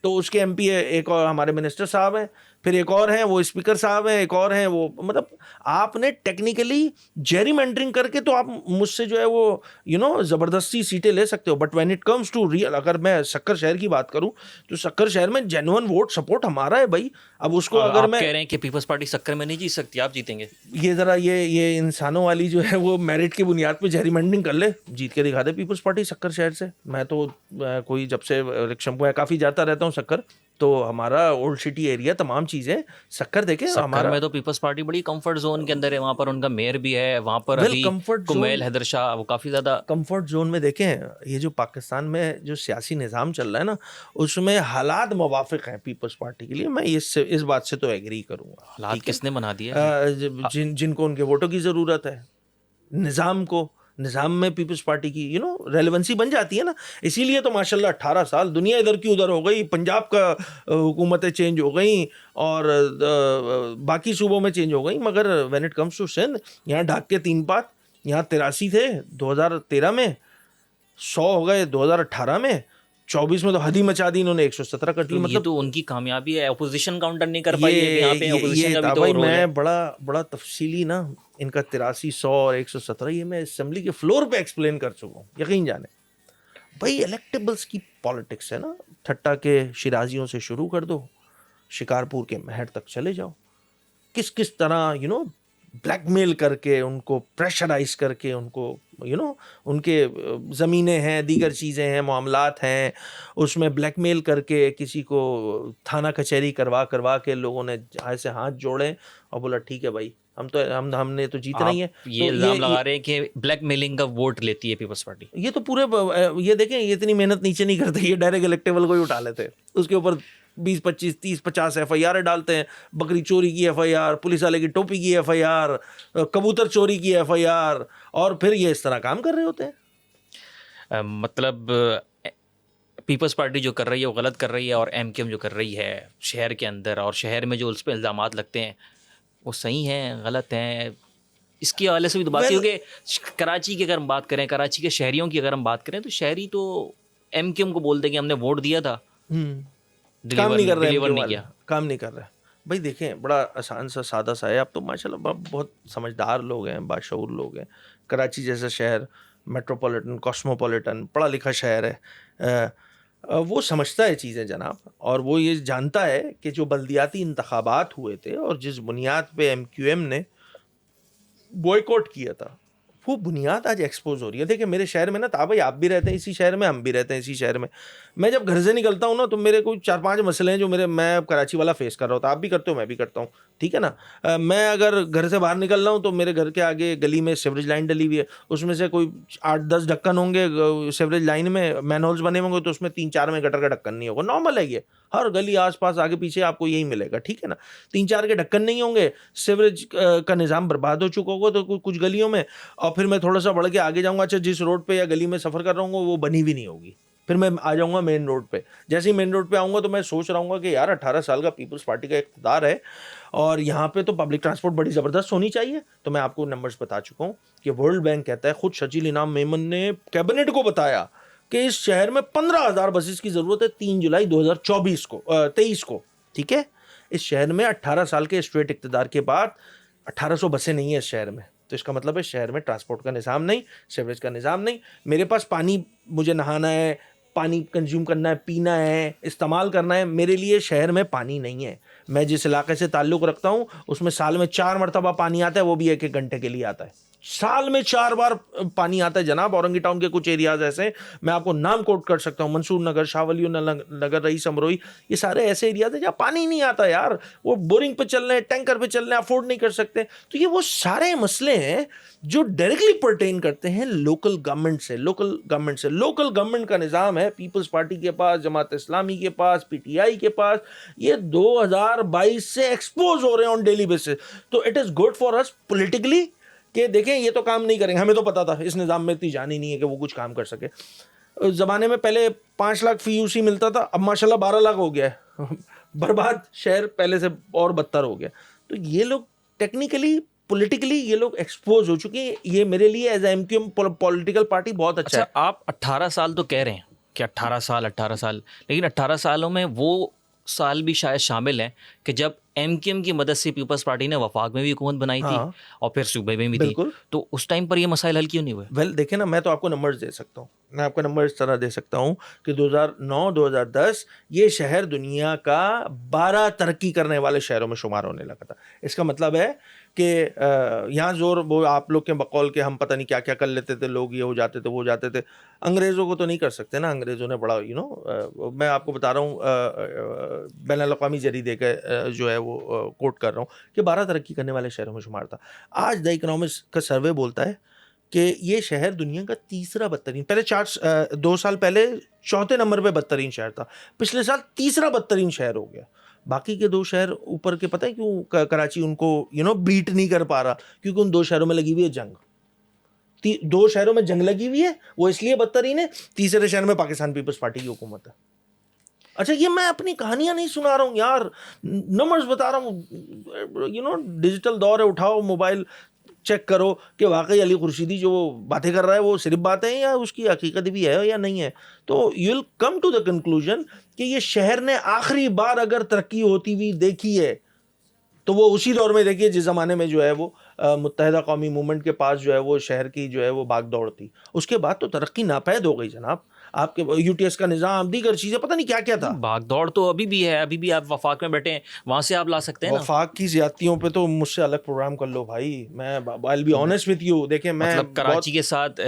تو اس کے ایم پی ایک اور ہمارے منسٹر صاحب ہیں, پھر ایک اور ہیں وہ اسپیکر صاحب ہیں, ایک اور ہیں وہ, مطلب آپ نے ٹیکنیکلی جیری مینڈرنگ کر کے تو آپ مجھ سے جو ہے وہ زبردستی سیٹیں لے سکتے ہو. But when it comes to real, اگر میں سکر شہر کی بات کروں تو سکر شہر میں جینوئن ووٹ سپورٹ ہمارا ہے بھائی. اب اس کو اگر میں کہہ رہے ہیں کہ پیپلز پارٹی سکر میں نہیں جیت سکتی, آپ جیتیں گے. یہ ذرا یہ انسانوں والی جو ہے وہ میرٹ کی بنیاد پہ جیری مینڈرنگ کر لے, جیت کے دکھا دے پیپلز پارٹی سکر شہر سے. میں تو کوئی جب سے رکشم کو کافی جاتا رہتا ہوں سکر, تو ہمارا اولڈ سٹی ایریا تمام چیزیں سکر دیکھیں. سکر میں تو پیپلز پارٹی بڑی کمفرٹ زون کے اندر ہے, وہاں پر ان کا میئر بھی ہے, وہاں پر ابھی کمیل حیدر شاہ وہ کافی زیادہ کمفرٹ زون میں. دیکھیں یہ جو پاکستان میں جو سیاسی نظام چل رہا ہے نا, اس میں حالات موافق ہیں پیپلز پارٹی کے لیے. میں اس بات سے تو ایگری کروں گا. حالات کس نے بنا دیے؟ جن کو ان کے ووٹوں کی ضرورت ہے, نظام میں پیپلز پارٹی کی ریلیونسی بن جاتی ہے نا. اسی لیے تو ماشاءاللہ 18 سال دنیا ادھر کی ادھر ہو گئی, پنجاب کا حکومتیں چینج ہو گئیں اور باقی صوبوں میں چینج ہو گئیں, مگر when it comes to Sindh, یہاں ڈھاک کے 3 پات, یہاں 83 تھے 2013 میں, 100 ہو گئے 2018 میں, 24 میں تو حد ہی مچا دی انہوں نے, 117 کر لی. مطلب تو ان کی کامیابی ہے, اپوزیشن کاؤنٹر نہیں کر پائی ہے. یہاں پہ اپوزیشن کا بھی تو رول ہے. میں بڑا تفصیلی نا ان کا 83, 100 اور 117 یہ میں اسمبلی کے فلور پہ ایکسپلین کر چکا ہوں, یقین جانے. بھائی الیکٹیبلز کی پالیٹکس ہے نا, ٹھٹا کے شرازیوں سے شروع کر دو, شکارپور کے مہر تک چلے جاؤ. کس طرح بلیک میل کر کے ان کو پریشرائز کر کے ان کو ان کے زمینیں ہیں, دیگر چیزیں ہیں, معاملات ہیں, اس میں بلیک میل کر کے کسی کو تھانہ کچہری کروا کے لوگوں نے ایسے ہاتھ جوڑے اور بولا ٹھیک ہے بھائی ہم نے تو جیتنا ہی ہے. یہ الزام لگا رہے ہیں کہ بلیک میلنگ کا ووٹ لیتی ہے پیپلز پارٹی. یہ تو پورے یہ دیکھیں یہ اتنی محنت نیچے نہیں کرتے, یہ ڈائریکٹ الیکٹیبل کو ہی اٹھا لیتے, اس کے اوپر 20, 25, 30, 50 FIR ڈالتے ہیں. بکری چوری کی FIR, پولیس والے کی ٹوپی کی FIR, کبوتر چوری کی FIR, اور پھر یہ اس طرح کام کر رہے ہوتے ہیں. مطلب پیپلز پارٹی جو کر رہی ہے وہ غلط کر رہی ہے, اور ایم کیو ایم جو کر رہی ہے شہر کے اندر اور شہر میں جو اس پہ الزامات لگتے ہیں وہ صحیح ہیں غلط ہیں. اس کے حوالے سے بھی تو بات ہے کہ کراچی کی اگر ہم بات کریں, کراچی کے شہریوں کی اگر ہم بات کریں تو شہری تو ایم کیو ایم کو بولتے کہ ہم نے ووٹ دیا تھا, کام نہیں کر رہے, کام نہیں کر رہے. بھائی دیکھیں بڑا آسان سا سادہ سا ہے. اب تو ماشاءاللہ بہت سمجھدار لوگ ہیں, باشعور لوگ ہیں. کراچی جیسا شہر میٹروپولیٹن, کاسموپولیٹن, پڑھا لکھا شہر ہے, وہ سمجھتا ہے چیزیں جناب, اور وہ یہ جانتا ہے کہ جو بلدیاتی انتخابات ہوئے تھے اور جس بنیاد پہ ایم کیو ایم نے بوائیکاٹ کیا تھا وہ بنیاد آج ایکسپوز ہو رہی ہے. دیکھیں میرے شہر میں نا بھائی آپ بھی رہتے ہیں اسی شہر میں, ہم بھی رہتے ہیں اسی شہر میں. میں جب گھر سے نکلتا ہوں نا تو میرے کوئی 4-5 مسئلے ہیں جو میں کراچی والا فیس کر رہا ہوتا. آپ بھی کرتے ہو, میں بھی کرتا ہوں, ٹھیک ہے نا. میں اگر گھر سے باہر نکل رہا ہوں تو میرے گھر کے آگے گلی میں سیوریج لائن ڈلی ہوئی ہے, اس میں سے کوئی 8-10 ڈھکن ہوں گے سیوریج لائن میں, مین ہولز بنے ہوں گے, تو اس میں 3-4 میں گٹر کا ڈھکن نہیں ہوگا. نارمل ہے یہ, ہر گلی آس پاس آگے پیچھے آپ کو یہی ملے گا, ٹھیک ہے نا. 3-4 کے ڈھکن نہیں ہوں گے, سیوریج کا نظام برباد ہو چکا ہوگا تو کچھ گلیوں میں. اور پھر میں تھوڑا سا بڑھ کے آگے جاؤں گا, اچھا جس روڈ پہ یا گلی میں سفر کر رہا ہوں گا وہ بنی بھی نہیں ہوگی. پھر میں آ جاؤں گا مین روڈ پہ. جیسے ہی مین روڈ پہ آؤں گا تو میں سوچ رہا ہوں گا کہ یار 18 سال کا پیپلز پارٹی کا اقتدار ہے اور یہاں پہ تو پبلک ٹرانسپورٹ بڑی زبردست ہونی چاہیے. تو میں آپ کو نمبرز بتا چکا ہوں کہ ورلڈ بینک کہتا ہے, خود شجیل انعام میمن نے کیبنٹ کو بتایا کہ اس شہر میں 15,000 بسز کی ضرورت ہے 3 جولائی 2023 کو, ٹھیک ہے. اس شہر میں 18 سال کے اسٹریٹ اقتدار کے بعد 1800 بسیں نہیں ہیں اس شہر میں. تو اس کا مطلب ہے شہر میں ٹرانسپورٹ کا نظام نہیں, سیوریج کا نظام نہیں. میرے پاس پانی, مجھے نہانا ہے, پانی کنزیوم کرنا ہے, پینا ہے, استعمال کرنا ہے, میرے لیے شہر میں پانی نہیں ہے. میں جس علاقے سے تعلق رکھتا ہوں اس میں سال میں 4 مرتبہ پانی آتا ہے, وہ بھی 1-1 گھنٹے کے لیے آتا ہے. سال میں 4 بار پانی آتا ہے جناب. اورنگی ٹاؤن کے کچھ ایریاز ایسے ہیں, میں آپ کو نام کوٹ کر سکتا ہوں, منصور نگر, شاہ ولی نگر, رئیس امروئی, یہ سارے ایسے ایریاز ہیں جہاں پانی نہیں آتا یار. وہ بورنگ پہ چل رہے ہیں, ٹینکر پہ چل رہے ہیں, افورڈ نہیں کر سکتے. تو یہ وہ سارے مسئلے ہیں جو ڈائریکٹلی پرٹین کرتے ہیں لوکل گورنمنٹ سے. لوکل گورنمنٹ کا نظام ہے پیپلز پارٹی کے پاس, جماعت اسلامی کے پاس, پی ٹی آئی کے پاس. یہ 2022 سے ایکسپوز ہو رہے ہیں آن ڈیلی بیسس. تو it is good for us politically کہ دیکھیں یہ تو کام نہیں کریں گے. ہمیں تو پتا تھا اس نظام میں اتنی جان ہی نہیں ہے کہ وہ کچھ کام کر سکے. زمانے میں پہلے 5 لاکھ فی یو سی ملتا تھا, اب ماشاءاللہ 12 لاکھ ہو گیا ہے. برباد شہر پہلے سے اور بدتر ہو گیا. تو یہ لوگ ٹیکنیکلی پولیٹیکلی یہ لوگ ایکسپوز ہو چکے ہیں. یہ میرے لیے as a M Q M political party بہت اچھا ہے. آپ 18 سال تو کہہ رہے ہیں کہ 18 سال, لیکن 18 سالوں میں وہ سال بھی شاید شامل ہیں کہ جب ایم کیو ایم کی مدد سے پیپلز پارٹی نے وفاق میں بھی حکومت بنائی تھی اور پھر صوبے میں بھی تھی. تو اس ٹائم پر یہ مسائل حل کیوں نہیں ہوئے؟ ویل دیکھیں نا, میں تو آپ کو نمبرز دے سکتا ہوں. میں آپ کو نمبر اس طرح دے سکتا ہوں کہ 2009-2010 یہ شہر دنیا کا 12 ترقی کرنے والے شہروں میں شمار ہونے لگا تھا. اس کا مطلب ہے کہ یہاں زور وہ آپ لوگ کے بقول کے ہم پتہ نہیں کیا کیا کر لیتے تھے, لوگ یہ ہو جاتے تھے وہ ہو جاتے تھے. انگریزوں کو تو نہیں کر سکتے نا, انگریزوں نے بڑا میں آپ کو بتا رہا ہوں بین الاقوامی جریدے کا جو ہے وہ کوٹ کر رہا ہوں کہ 12 ترقی کرنے والے شہروں میں شمار تھا. آج دا اکنامکس کا سروے بولتا ہے کہ یہ شہر دنیا کا 3را بدترین, پہلے 2 سال پہلے 4تھے نمبر پہ بدترین شہر تھا, پچھلے سال 3را بدترین شہر ہو گیا. باقی کے 2 شہر اوپر کے پتہ ہے کیوں کراچی ان کو بیٹ نہیں کر پا رہا, کیونکہ ان 2 شہروں میں لگی ہوئی ہے جنگ. 2 شہروں میں جنگ لگی ہوئی ہے, وہ اس لیے بدترین ہے. تیسرے شہر میں پاکستان پیپلز پارٹی کی حکومت ہے. اچھا یہ میں اپنی کہانیاں نہیں سنا رہا ہوں یار, نمبرز بتا رہا ہوں. ڈیجیٹل دور ہے, اٹھاؤ موبائل چیک کرو کہ واقعی علی خورشیدی جو باتیں کر رہا ہے وہ صرف باتیں ہیں یا اس کی حقیقت بھی ہے یا نہیں ہے. تو you will come to the conclusion کہ یہ شہر نے آخری بار اگر ترقی ہوتی ہوئی دیکھی ہے تو وہ اسی دور میں دیکھیے جس زمانے میں جو ہے وہ متحدہ قومی موومنٹ کے پاس جو ہے وہ شہر کی جو ہے وہ بھاگ دوڑ تھی. اس کے بعد تو ترقی ناپید ہو گئی جناب. آپ کے یو ٹی ایس کا نظام, دیگر چیزیں پتہ نہیں کیا کیا تھا. بھاگ دوڑ تو ابھی بھی ہے, ابھی بھی آپ وفاق میں بیٹھے ہیں, وہاں سے آپ لا سکتے ہیں نا. وفاق کی زیادتیوں پہ تو مجھ سے الگ پروگرام کر لو بھائی. میں I'll be honest with you. دیکھیں میں مطلب کراچی کے ساتھ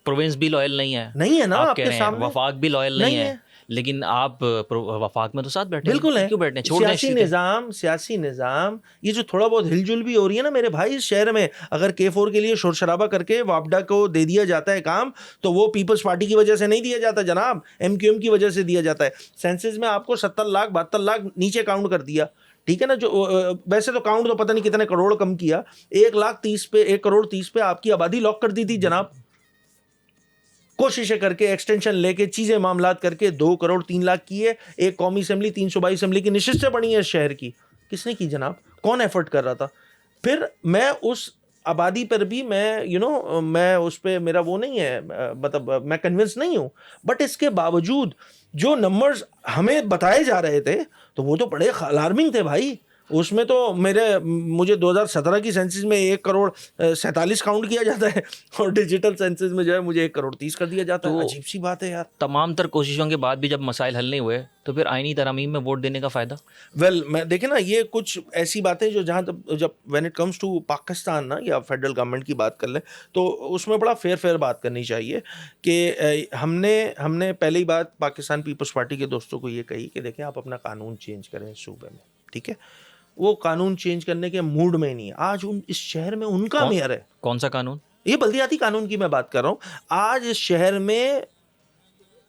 پروونس بھی لائل نہیں ہے. نہیں ہے نا آپ آپ کہہ کے رہے ہیں سامنے وفاق بھی لائل نہیں ہے, لیکن آپ وفاق میں تو ساتھ بیٹھے بالکل ہے. کیوں بیٹھنے, چھوڑ دیں. سیاسی نظام یہ جو تھوڑا بہت ہل جل بھی ہو رہی ہے نا میرے بھائی اس شہر میں, اگر K4 کے لیے شور شرابہ کر کے واپڈا کو دے دیا جاتا ہے کام تو وہ پیپلز پارٹی کی وجہ سے نہیں دیا جاتا جناب, ایم کیو ایم کی وجہ سے دیا جاتا ہے. سینسز میں آپ کو 70 لاکھ 72 لاکھ نیچے کاؤنٹ کر دیا, ٹھیک ہے نا. جو ویسے تو کاؤنٹ تو پتہ نہیں کتنے کروڑ کم کیا, 1,30,00,000 پہ 1 کروڑ 30 پہ آپ کی آبادی لاک کر دی تھی جناب. کوششیں کر کے ایکسٹینشن لے کے چیزیں معاملات کر کے 2 کروڑ 3 لاکھ کی ہے. ایک قومی اسمبلی 3 صوبائی اسمبلی کی نشستیں بڑی ہیں اس شہر کی. کس نے کی جناب, کون ایفرٹ کر رہا تھا؟ پھر میں اس آبادی پر بھی میں اس پہ میرا وہ نہیں ہے, مطلب میں کنونس نہیں ہوں, بٹ اس کے باوجود جو نمبرز ہمیں بتائے جا رہے تھے تو وہ تو بڑے الارمنگ تھے بھائی. اس میں تو مجھے 2017 کی سینسس میں 1,47,00,000 کاؤنٹ کیا جاتا ہے اور ڈیجیٹل سینسس میں جو ہے مجھے 1,30,00,000 کر دیا جاتا ہے. عجیب سی بات ہے یار. تمام تر کوششوں کے بعد بھی جب مسائل حل نہیں ہوئے تو پھر آئینی ترامیم میں ووٹ دینے کا فائدہ؟ میں دیکھیں نا, یہ کچھ ایسی باتیں جو جہاں جب when it comes to Pakistan نا, یا فیڈرل گورنمنٹ کی بات کر لیں تو اس میں بڑا فیئر بات کرنی چاہیے کہ ہم نے پہلی بات پاکستان پیپلز پارٹی کے دوستوں کو یہ کہی کہ دیکھیں آپ اپنا قانون چینج کریں اس صوبے میں, ٹھیک ہے. وہ قانون چینج کرنے کے موڈ میں نہیں ہے. آج اس شہر میں ان کا میئر ہے. کون سا قانون؟ یہ بلدیاتی قانون کی میں بات کر رہا ہوں. آج اس شہر میں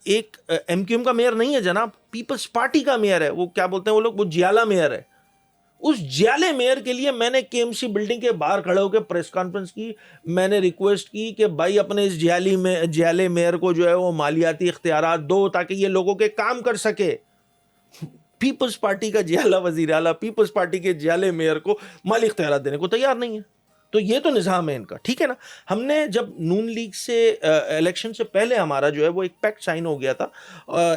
ایک ایم کیو ایم کا میئر نہیں ہے جناب, پیپلز پارٹی کا میئر ہے. وہ کیا بولتے ہیں وہ لوگ, وہ جیالہ میئر ہے. اس جیالے میئر کے لیے میں نے کے ایم سی بلڈنگ کے باہر کھڑے ہو کے پریس کانفرنس کی. میں نے ریکویسٹ کی کہ بھائی اپنے اس جیالے میئر کو جو ہے وہ مالیاتی اختیارات دو تاکہ یہ لوگوں کے کام کر سکے. پیپلز پارٹی کا جیالہ وزیر اعلیٰ پیپلز پارٹی کے جیالے میئر کو مالی اختیارات دینے کو تیار نہیں ہے. تو یہ تو نظام ہے ان کا, ٹھیک ہے نا. ہم نے جب نون لیگ سے الیکشن سے پہلے ہمارا جو ہے وہ ایک پیکٹ سائن ہو گیا تھا.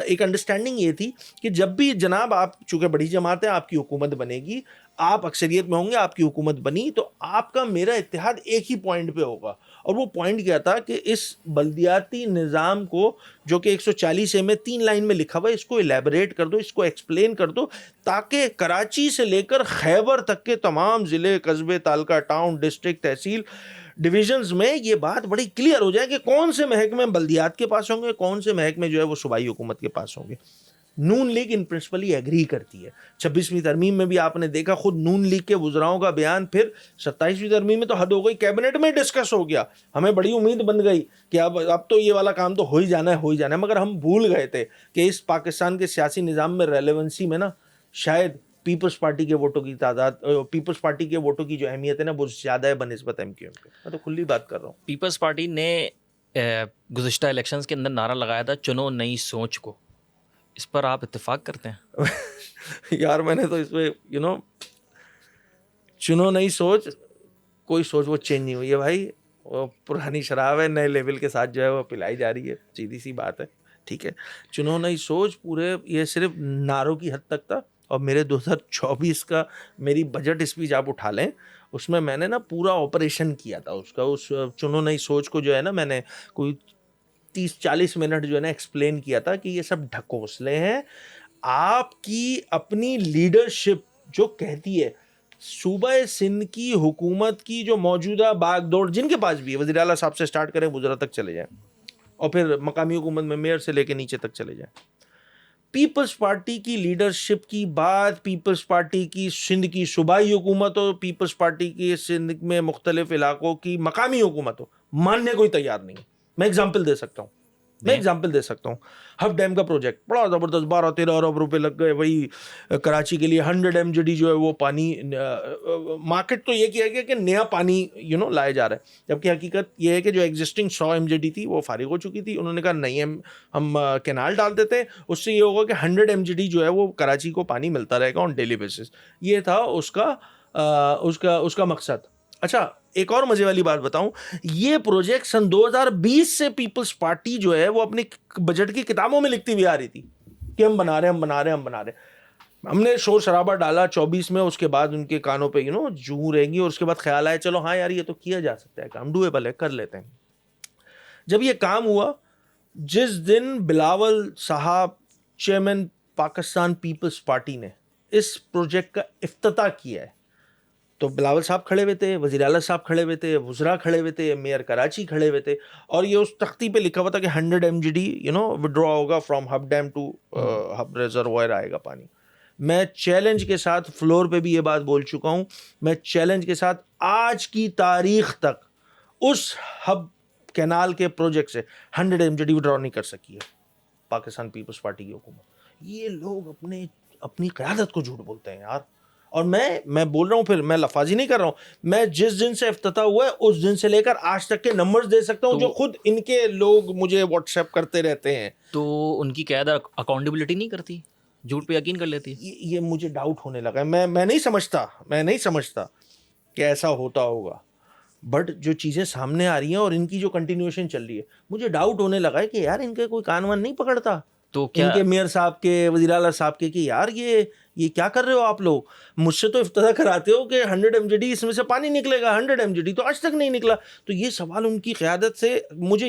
ایک انڈرسٹینڈنگ یہ تھی کہ جب بھی جناب آپ چونکہ بڑی جماعت ہے, آپ کی حکومت بنے گی, آپ اکثریت میں ہوں گے, آپ کی حکومت بنی تو آپ کا میرا اتحاد ایک ہی پوائنٹ پہ ہوگا. اور وہ پوائنٹ کیا تھا کہ اس بلدیاتی نظام کو جو کہ 140A میں 3 لائن میں لکھا ہوا ہے, اس کو الیبوریٹ کر دو, اس کو ایکسپلین کر دو تاکہ کراچی سے لے کر خیبر تک کے تمام ضلع, قصبے, تعلقہ, ٹاؤن, ڈسٹرکٹ, تحصیل, ڈویژنز میں یہ بات بڑی کلیئر ہو جائے کہ کون سے محکمے بلدیات کے پاس ہوں گے, کون سے محکمے جو ہے وہ صوبائی حکومت کے پاس ہوں گے. نون لیگ ان پرنسپلی ایگری کرتی ہے. 26ویں ترمیم میں بھی آپ نے دیکھا خود نون لیگ کے وزراؤں کا بیان, پھر 27ویں ترمیم میں تو حد ہو گئی, کیبنٹ میں ڈسکس ہو گیا. ہمیں بڑی امید بن گئی کہ اب تو یہ والا کام تو ہو ہی جانا ہے, مگر ہم بھول گئے تھے کہ اس پاکستان کے سیاسی نظام میں ریلیونسی میں نا شاید پیپلز پارٹی کے ووٹوں کی تعداد, پیپلز پارٹی کے ووٹوں کی جو اہمیت ہے نا وہ زیادہ ہے بنسبت ایم کیو ایم کے. میں تو کھلی بات کر رہا ہوں. پیپلز پارٹی نے گزشتہ الیکشنز کے اندر نعرہ لگایا تھا چنو نئی سوچ کو, اس پر آپ اتفاق کرتے ہیں؟ یار میں نے تو اس پہ چنو نئی سوچ, کوئی سوچ وہ چینج نہیں ہوئی ہے بھائی. وہ پرانی شراب ہے, نئے لیول کے ساتھ جو ہے وہ پلائی جا رہی ہے, سیدھی سی بات ہے, ٹھیک ہے. چنو نئی سوچ پورے یہ صرف نعروں کی حد تک تھا. اور میرے 2024 کا میری بجٹ اسپیچ آپ اٹھا لیں, اس میں نے نا پورا آپریشن کیا تھا اس کا. اس چنو نئی سوچ کو جو ہے نا میں نے کوئی 30-40 منٹ جو ہے نا ایکسپلین کیا تھا کہ یہ سب ڈھکوسلے ہیں. آپ کی اپنی لیڈرشپ جو کہتی ہے صوبہ سندھ کی حکومت کی جو موجودہ باغ دوڑ جن کے پاس بھی ہے, وزیر اعلیٰ صاحب سے سٹارٹ کریں, وزراء تک چلے جائیں, اور پھر مقامی حکومت میں میئر سے لے کے نیچے تک چلے جائیں, پیپلز پارٹی کی لیڈرشپ کی بات, پیپلز پارٹی کی سندھ کی صوبائی حکومت ہو, پیپلز پارٹی کی سندھ میں مختلف علاقوں کی مقامی حکومت ہو, ماننے کوئی تیار نہیں ہے. میں ایگزامپل دے سکتا ہوں. ہب ڈیم کا پروجیکٹ بڑا زبردست, 12-13 ارب روپے لگ گئے. وہی کراچی کے لیے 100 MGD جو ہے وہ پانی, مارکیٹ تو یہ کیا گیا کہ نیا پانی لایا جا رہا ہے, جبکہ حقیقت یہ ہے کہ جو ایگزسٹنگ 100 MGD تھی وہ فارغ ہو چکی تھی. انہوں نے کہا نہیں, ہم کینال ڈال دیتے ہیں, اس سے یہ ہوگا کہ 100 MGD جو ہے وہ کراچی کو پانی ملتا رہے گا آن ڈیلی بیسس. یہ تھا اس کا مقصد. اچھا ایک اور مزے والی بات بتاؤں, یہ پروجیکٹ سن 2020 سے پیپلز پارٹی جو ہے وہ اپنی بجٹ کی کتابوں میں لکھتی ہوئی آ رہی تھی کہ ہم بنا رہے ہیں. ہم نے شور شرابہ ڈالا 24 میں, اس کے بعد ان کے کانوں پہ جوں رہیں گی, اور اس کے بعد خیال آیا چلو ہاں یار یہ تو کیا جا سکتا ہے, کام ڈویبل ہے, کر لیتے ہیں. جب یہ کام ہوا, جس دن بلاول صاحب چیئرمین پاکستان پیپلز پارٹی نے اس پروجیکٹ کا افتتاح کیا ہے, تو بلاول صاحب کھڑے ہوئے تھے, وزیر اعلیٰ صاحب کھڑے ہوئے تھے, وزراء کھڑے ہوئے تھے, میئر کراچی کھڑے ہوئے تھے, اور یہ اس تختی پہ لکھا ہوا تھا کہ 100 MGD وڈرا ہوگا from Hub dam to Hub reservoir آئے گا پانی. میں چیلنج کے ساتھ فلور پہ بھی یہ بات بول چکا ہوں, میں چیلنج کے ساتھ آج کی تاریخ تک اس ہب کینال کے پروجیکٹ سے 100 MGD وڈرا نہیں کر سکی ہے پاکستان پیپلز پارٹی کی حکومت. یہ لوگ اپنی قیادت کو جھوٹ بولتے ہیں یار. اور میں بول رہا ہوں, پھر میں لفاظی نہیں کر رہا ہوں, میں جس دن سے افتتاح ہوا ہے اس دن سے لے کر آج تک کے نمبرز دے سکتا ہوں جو خود ان کے لوگ مجھے واٹس ایپ کرتے رہتے ہیں. تو ان کی قیادت اکاؤنٹیبلٹی نہیں کرتی, جھوٹ پہ یقین کر لیتی؟ یہ مجھے ڈاؤٹ ہونے لگا ہے. میں نہیں سمجھتا کہ ایسا ہوتا ہوگا, بٹ جو چیزیں سامنے آ رہی ہیں اور ان کی جو کنٹینیوشن چل رہی ہے, مجھے ڈاؤٹ ہونے لگا ہے کہ یار ان کے کوئی کان وان نہیں پکڑتا. تو کیا ان کے میئر صاحب کے, وزیر اعلیٰ صاحب کے, کہ یار یہ کیا کر رہے ہو آپ لوگ, مجھ سے تو افتتاح کراتے ہو کہ 100 MGD اس میں سے پانی نکلے گا, 100 MGD تو آج تک نہیں نکلا. تو یہ سوال ان کی قیادت سے مجھے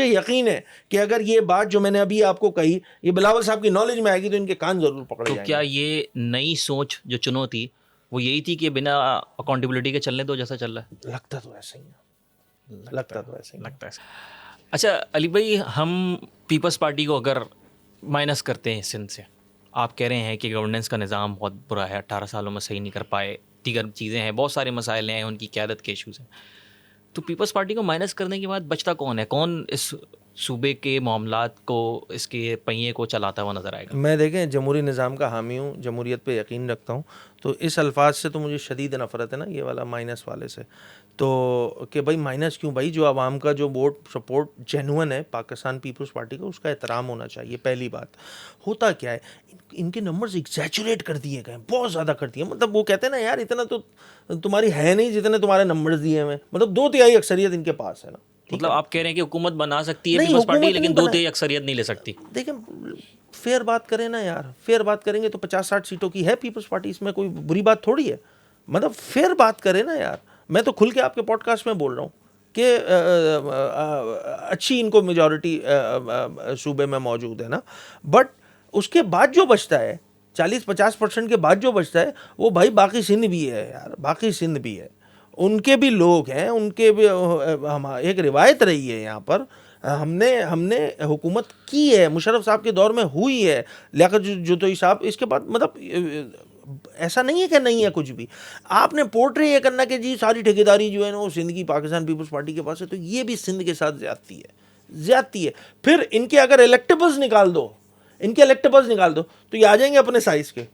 یقین ہے کہ اگر یہ بات جو میں نے ابھی آپ کو کہی یہ بلاول صاحب کی نالج میں آئے گی تو ان کے کان ضرور پکڑے تو جائیں کیا گے. یہ نئی سوچ جو چنو تھی وہ یہی تھی کہ بنا اکاؤنٹیبلٹی کے چلنے دو جیسا چل رہا ہے؟ لگتا تو ایسا ہی ہے, لگتا ہے. اچھا علی بھائی, ہم پیپلز پارٹی کو اگر مائنس کرتے ہیں سندھ سے, آپ کہہ رہے ہیں کہ گورننس کا نظام بہت برا ہے, 18 سالوں میں صحیح نہیں کر پائے, دیگر چیزیں ہیں, بہت سارے مسائل ہیں, ان کی قیادت کے ایشوز ہیں, تو پیپلز پارٹی کو مائنس کرنے کے بعد بچتا کون ہے؟ کون اس صوبے کے معاملات کو, اس کے پہیے کو چلاتا ہوا نظر آئے گا؟ میں دیکھیں جمہوری نظام کا حامی ہوں, جمہوریت پہ یقین رکھتا ہوں, تو اس الفاظ سے تو مجھے شدید نفرت ہے نا, یہ والا مائنس والے سے. تو کہ بھائی مائنس کیوں, بھائی جو عوام کا جو ووٹ سپورٹ جینون ہے پاکستان پیپلز پارٹی کا, اس کا احترام ہونا چاہیے. پہلی بات, ہوتا کیا ہے ان کے نمبرز ایگزیچوریٹ کر دیے گئے, بہت زیادہ کر دیے. مطلب وہ کہتے ہیں نا یار اتنا تو تمہاری ہے نہیں جتنے تمہارے نمبرز دیے ہوئے, مطلب 2/3 اکثریت ان کے پاس ہے نا. مطلب آپ کہہ رہے ہیں کہ حکومت بنا سکتی ہے نہیں, پیپلز پارٹی, حکومت لیکن نہیں 2/3 اکثریت نہیں لے سکتی. دیکھیں فیئر بات کریں نا یار, فیئر بات کریں گے تو 50-60 سیٹوں کی ہے پیپلز پارٹی, اس میں کوئی بری بات تھوڑی ہے. مطلب فیئر بات کریں نا یار, میں تو کھل کے آپ کے پوڈ کاسٹ میں بول رہا ہوں کہ اچھی ان کو میجورٹی صوبے میں موجود ہے نا, بٹ اس کے بعد جو بچتا ہے 40-50% کے بعد جو بچتا ہے وہ بھائی باقی سندھ بھی ہے یار, باقی سندھ بھی ہے, ان کے بھی لوگ ہیں, ان کے بھی ایک روایت رہی ہے یہاں پر, ہم نے حکومت کی ہے, مشرف صاحب کے دور میں ہوئی ہے, لیاقت جوتوئی صاحب, اس کے بعد مطلب ایسا نہیں ہے کہ نہیں ہے کچھ بھی. آپ نے پورٹری یہ کرنا کہ جی ساری ٹھیکیداری جو ہے نا وہ سندھ کی پاکستان پیپلز پارٹی کے پاس ہے, تو یہ بھی سندھ کے ساتھ زیادتی ہے. پھر ان کے اگر الیکٹیبلز نکال دو تو یہ آ جائیں گے اپنے سائز کے,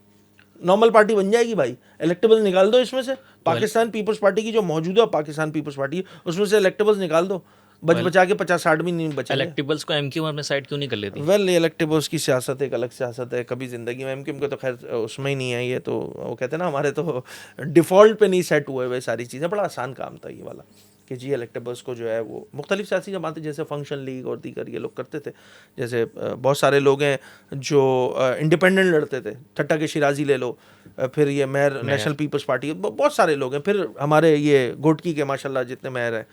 نارمل پارٹی بن جائے گی بھائی. الیکٹیبلز نکال دو اس میں سے, پاکستان پیپلز پارٹی کی جو موجودہ پاکستان پیپلز پارٹی ہے اس میں سے الیکٹیبلز نکال دو, بچا کے 50-60 بھی نہیں بچے. الیکٹیبلز کو ایم کیو اپنے سائڈ کیوں نہیں کر لیتی؟ ویل الیکٹیبلز کی سیاست ایک الگ سیاست ہے, کبھی زندگی میں ایم کیو ایم کو تو خیر اس میں ہی نہیں ہے, یہ تو وہ کہتے ہیں نا ہمارے تو ڈیفالٹ پہ نہیں سیٹ ہوئے ہوئے ساری چیزیں. بڑا آسان کام تھا یہ والا کہ جی الیکٹیبلز کو جو ہے وہ مختلف سیاسی جماعتیں جیسے فنکشن لیگ اور دیگر یہ لوگ کرتے تھے, جیسے بہت سارے لوگ ہیں جو انڈیپینڈنٹ لڑتے تھے, ٹھٹا کے شیرازی لے لو, پھر یہ میئر نیشنل پیپلز پارٹی, بہت سارے لوگ ہیں, پھر ہمارے یہ گوٹکی کے ماشاء اللہ جتنے میئر ہیں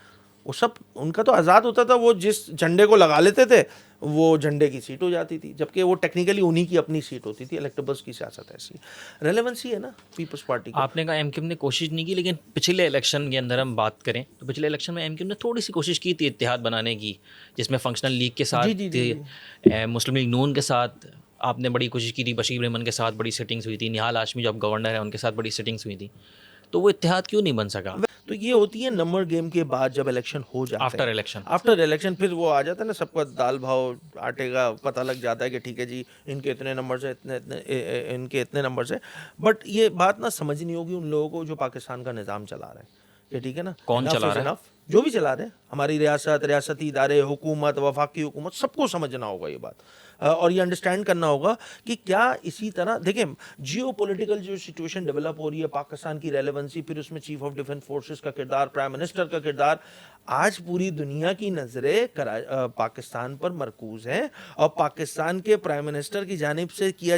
وہ سب ان کا تو آزاد ہوتا تھا, وہ جس جھنڈے کو لگا لیتے تھے وہ جھنڈے کی سیٹ ہو جاتی تھی, جبکہ وہ ٹیکنیکلی انہی کی اپنی سیٹ ہوتی تھی. الیکٹیبلز کی سیاست ایسی ریلیونسی ہے نا پیپلز پارٹی کی. آپ نے کہا ایم کیو ایم نے کوشش نہیں کی, لیکن پچھلے الیکشن کے اندر ہم بات کریں تو پچھلے الیکشن میں ایم کیو ایم نے تھوڑی سی کوشش کی تھی اتحاد بنانے کی, جس میں فنکشنل لیگ کے ساتھ, مسلم لیگ نون کے ساتھ آپ نے بڑی کوشش کی تھی, بشیر رحمان کے ساتھ بڑی سیٹنگز ہوئی تھی, نہال ہاشمی جو اب گورنر ہیں ان کے ساتھ بڑی سیٹنگز ہوئی تھی, تو وہ اتحاد کیوں نہیں بن سکا؟ تو یہ ہوتی ہے نمبر گیم کے بعد جب الیکشن ہو جاتا ہے, آفٹر الیکشن پھر وہ آ جاتا ہے نا, سب کا دال بھاؤ آٹے کا پتہ لگ جاتا ہے کہ ٹھیک ہے جی ان کے اتنے نمبرز ہیں, ان کے اتنے نمبرز ہیں. بٹ یہ بات نہ سمجھ نہیں ہوگی ان لوگوں کو جو پاکستان کا نظام چلا رہے ہیں, کہ ٹھیک ہے نا, کون چلا رہا ہے, جو بھی چلا رہے ہیں, ہماری ریاست, ریاستی ادارے, حکومت, وفاقی حکومت, سب کو سمجھنا ہوگا یہ بات, اور یہ انڈرسٹینڈ کرنا ہوگا کہ کیا اسی طرح دیکھیں جیو پولیٹیکل جو سچویشن ڈیولپ ہو رہی ہے, پاکستان کی ریلیونسی, پھر اس میں چیف آف ڈیفنس فورسز کا کردار, پرائم منسٹر کا کردار, آج پوری دنیا کی نظریں پاکستان پر مرکوز ہیں, اور پاکستان کے پرائم منسٹر کی جانب سے کیا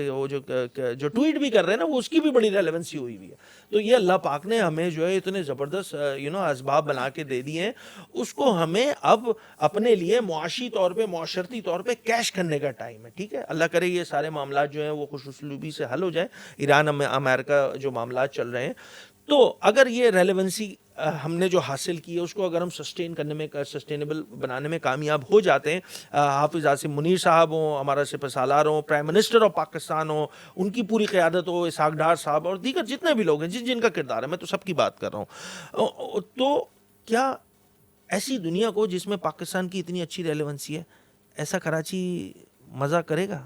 وہ جو ٹویٹ بھی کر رہے ہیں نا, وہ اس کی بھی بڑی ریلیونسی ہوئی ہے. تو یہ اللہ پاک نے ہمیں جو ہے اتنے زبردست اسباب بنا کے دے دیے ہیں, اس کو ہمیں اب اپنے لیے معاشی طور پہ, معاشرتی طور پہ کیش کرنے کا ٹائم ہے. ٹھیک ہے, اللہ کرے یہ سارے معاملات جو ہیں وہ خوش اسلوبی سے حل ہو جائیں. ایران امریکہ جو معاملات چل رہے ہیں, تو اگر یہ ریلیونسی ہم نے جو حاصل کی ہے اس کو اگر ہم سسٹینیبل بنانے میں کامیاب ہو جاتے ہیں, حافظ عاصم منیر صاحب ہوں, ہمارا سپہ سالار ہوں, پرائم منسٹر آف پاکستان ہوں, ان کی پوری قیادت ہو, اسحاق ڈار صاحب اور دیگر جتنے بھی لوگ ہیں جن کا کردار ہے, میں تو سب کی بات کر رہا ہوں, تو کیا ایسی دنیا کو جس میں پاکستان کی اتنی اچھی ریلیونسی ہے, ایسا کراچی مزہ کرے گا؟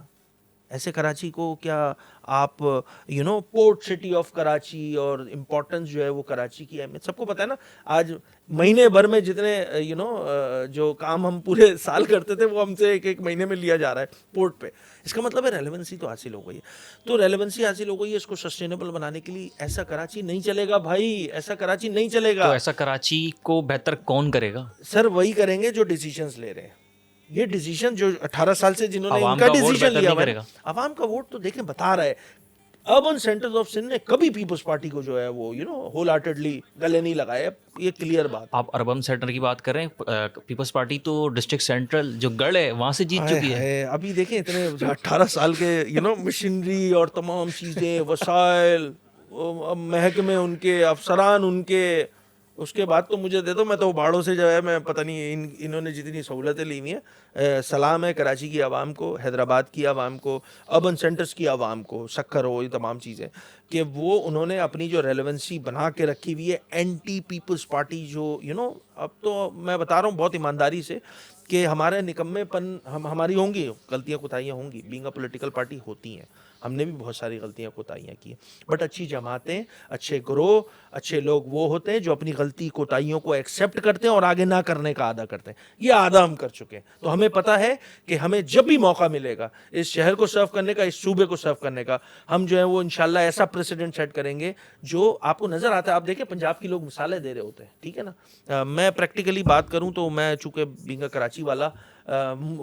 ایسے کراچی کو کیا آپ پورٹ سٹی آف کراچی, اور امپورٹنس جو ہے وہ کراچی کی اہمیت سب کو پتہ ہے نا. آج مہینے بھر میں جتنے جو کام ہم پورے سال کرتے تھے وہ ہم سے ایک مہینے میں لیا جا رہا ہے پورٹ پہ. اس کا مطلب ہے ریلیونسی تو حاصل ہو گئی ہے. تو ریلیونسی حاصل ہو گئی ہے, اس کو سسٹینیبل بنانے کے لیے ایسا کراچی نہیں چلے گا بھائی, ایسا کراچی نہیں چلے گا. تو ایسا کراچی کو بہتر کون کرے گا؟ سر وہی کریں گے جو ڈیسیجنز لے رہے ہیں, یہ ڈیسیجن جو 18 سال سے جنہوں نے عوام ان کا کا ووٹ ڈیسیجن بہتر لیا نہیں ہوا ہے، کرے گا۔ عوام کا ووٹ تو دیکھیں بتا رہا ہے، اربن سینٹرز آف سندھ نے کبھی پیپلز پارٹی کو جو ہے وہ ہول ہارٹیڈلی گلے نہیں لگایا، یہ کلیئر بات ہے۔ آپ اربن سینٹر کی بات کر رہے ہیں، پیپلز پارٹی تو ڈسٹرکٹ سینٹرل جو گڑھ ہے وہاں سے جیت چکی ہے۔ ابھی دیکھیں اتنے 18 سال کے مشینری اور تمام چیزیں، وسائل، محکمے ان کے، افسران ان کے، اس کے بعد تو مجھے دے دو، میں تو باڑوں سے جو ہے میں پتہ نہیں انہوں نے جتنی سہولتیں لی ہوئی ہیں، سلام ہے کراچی کی عوام کو، حیدرآباد کی عوام کو، اربن سینٹرز کی عوام کو، سکھر ہو، یہ تمام چیزیں کہ وہ انہوں نے اپنی جو ریلیونسی بنا کے رکھی ہوئی ہے۔ اینٹی پیپلز پارٹی جو اب تو میں بتا رہا ہوں بہت ایمانداری سے کہ ہمارے نکمے پن ہماری ہوں گی، غلطیاں کوتاہیاں ہوں گی، بینگ اے پولیٹیکل پارٹی ہوتی ہیں، ہم نے بھی بہت ساری غلطیاں کوتاہیاں کی ہیں، بٹ اچھی جماعتیں، اچھے گروہ، اچھے لوگ وہ ہوتے ہیں جو اپنی غلطی کوتاہیوں کو ایکسیپٹ کرتے ہیں اور آگے نہ کرنے کا عادہ کرتے ہیں۔ یہ عادہ ہم کر چکے ہیں، تو ہمیں پتہ ہے کہ ہمیں جب بھی موقع ملے گا اس شہر کو سرو کرنے کا، اس صوبے کو سرو کرنے کا، ہم جو ہے وہ انشاءاللہ ایسا پریسیڈنٹ سیٹ کریں گے جو آپ کو نظر آتا ہے۔ آپ دیکھیں پنجاب کی لوگ مثالیں دے رہے ہوتے ہیں، ٹھیک ہے نا، میں پریکٹیکلی بات کروں تو میں چونکہ بینگ اے کراچی والا،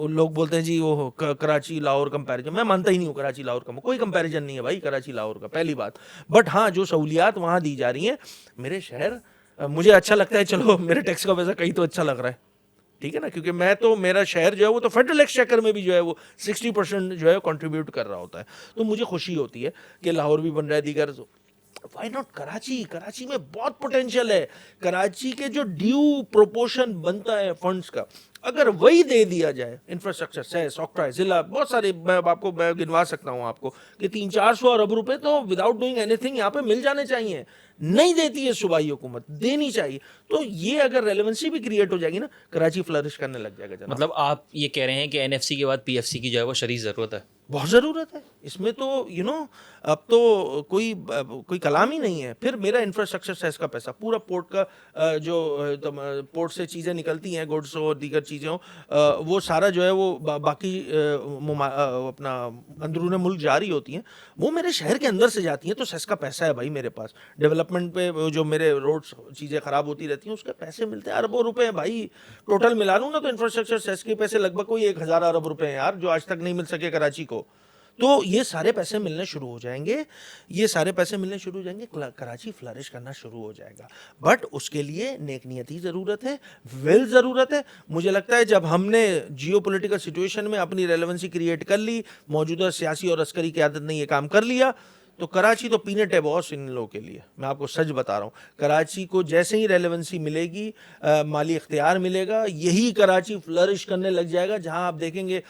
لوگ بولتے ہیں جی وہ کراچی لاہور کمپیریزن، میں مانتا ہی نہیں ہوں کراچی لاہور کا، کوئی کمپیریزن نہیں ہے بھائی کراچی لاہور کا، پہلی بات۔ بٹ ہاں جو سہولیات وہاں دی جا رہی ہیں، میرے شہر مجھے اچھا لگتا ہے، چلو میرے ٹیکس کا پیسہ کہیں تو اچھا لگ رہا ہے، ٹھیک ہے نا، کیونکہ میں تو میرا شہر جو ہے وہ تو فیڈرل ایکسچیکر میں بھی جو ہے وہ 60% جو ہے کنٹریبیوٹ کر رہا ہوتا ہے، تو مجھے خوشی ہوتی ہے کہ لاہور بھی بن رہا ہے، دیگر وائی ناٹ کراچی؟ کراچی میں بہت پوٹینشیل ہے، کراچی کے جو ڈیو پروپورشن بنتا ہے فنڈز کا، اگر وہی دے دیا جائے، انفراسٹرکچر سے ساکٹر ضلع، بہت سارے میں آپ کو میں گنوا سکتا ہوں آپ کو کہ 300-400 ارب روپے تو وداؤٹ ڈوئنگ اینی تھنگ یہاں پہ مل جانے چاہیے، نہیں دیتی ہے صوبائی حکومت، دینی چاہیے، تو یہ اگر ریلیونسی بھی کریٹ ہو جائے گی نا، کراچی فلرش کرنے لگ جائے گا جناب۔ مطلب آپ یہ کہہ رہے ہیں کہ این ایف سی کے بعد پی ایف سی کی جو ہے وہ شدید ضرورت ہے؟ بہت ضرورت ہے اس میں تو، اب تو کوئی کلام ہی نہیں ہے۔ پھر میرا انفراسٹرکچر سیس کا پیسہ پورا پورٹ کا، جو پورٹ سے چیزیں نکلتی ہیں، گوڈس اور دیگر چیزیں ہوں، وہ سارا جو ہے وہ باقی اپنا اندرون ملک جاری ہوتی ہیں، وہ میرے شہر کے اندر سے جاتی ہیں، تو سیس کا پیسہ ہے بھائی میرے پاس۔ ڈیولپمنٹ پہ جو میرے روڈس چیزیں خراب ہوتی رہتی ہیں، اس کے پیسے ملتے ہیں، اربوں روپے ہیں بھائی، ٹوٹل ملا لوں نا تو انفراسٹرکچر سیس کے پیسے لگ بھگ کوئی 1000 ارب روپے ہیں یار، جو آج تک نہیں مل سکے کراچی کو۔ تو یہ سارے پیسے ملنے شروع ہو جائیں گے، یہ سارے پیسے ملنے شروع ہو جائیں گے، کراچی فلرش کرنا شروع ہو جائے گا، بٹ اس کے لیے نیک نیتی ضرورت ہے، ول ضرورت ہے۔ مجھے لگتا ہے جب ہم نے جیو پولیٹیکل سچویشن میں اپنی ریلیونسی کریٹ کر لی، موجودہ سیاسی اور عسکری قیادت نے یہ کام کر لیا، تو کراچی تو پینٹ ہے باس ان لوگوں کے لیے، میں آپ کو سچ بتا رہا ہوں۔ کراچی کو جیسے ہی ریلیونسی ملے گی، مالی اختیار ملے گا، یہی کراچی فلرش کرنے لگ جائے گا، جہاں آپ دیکھیں گے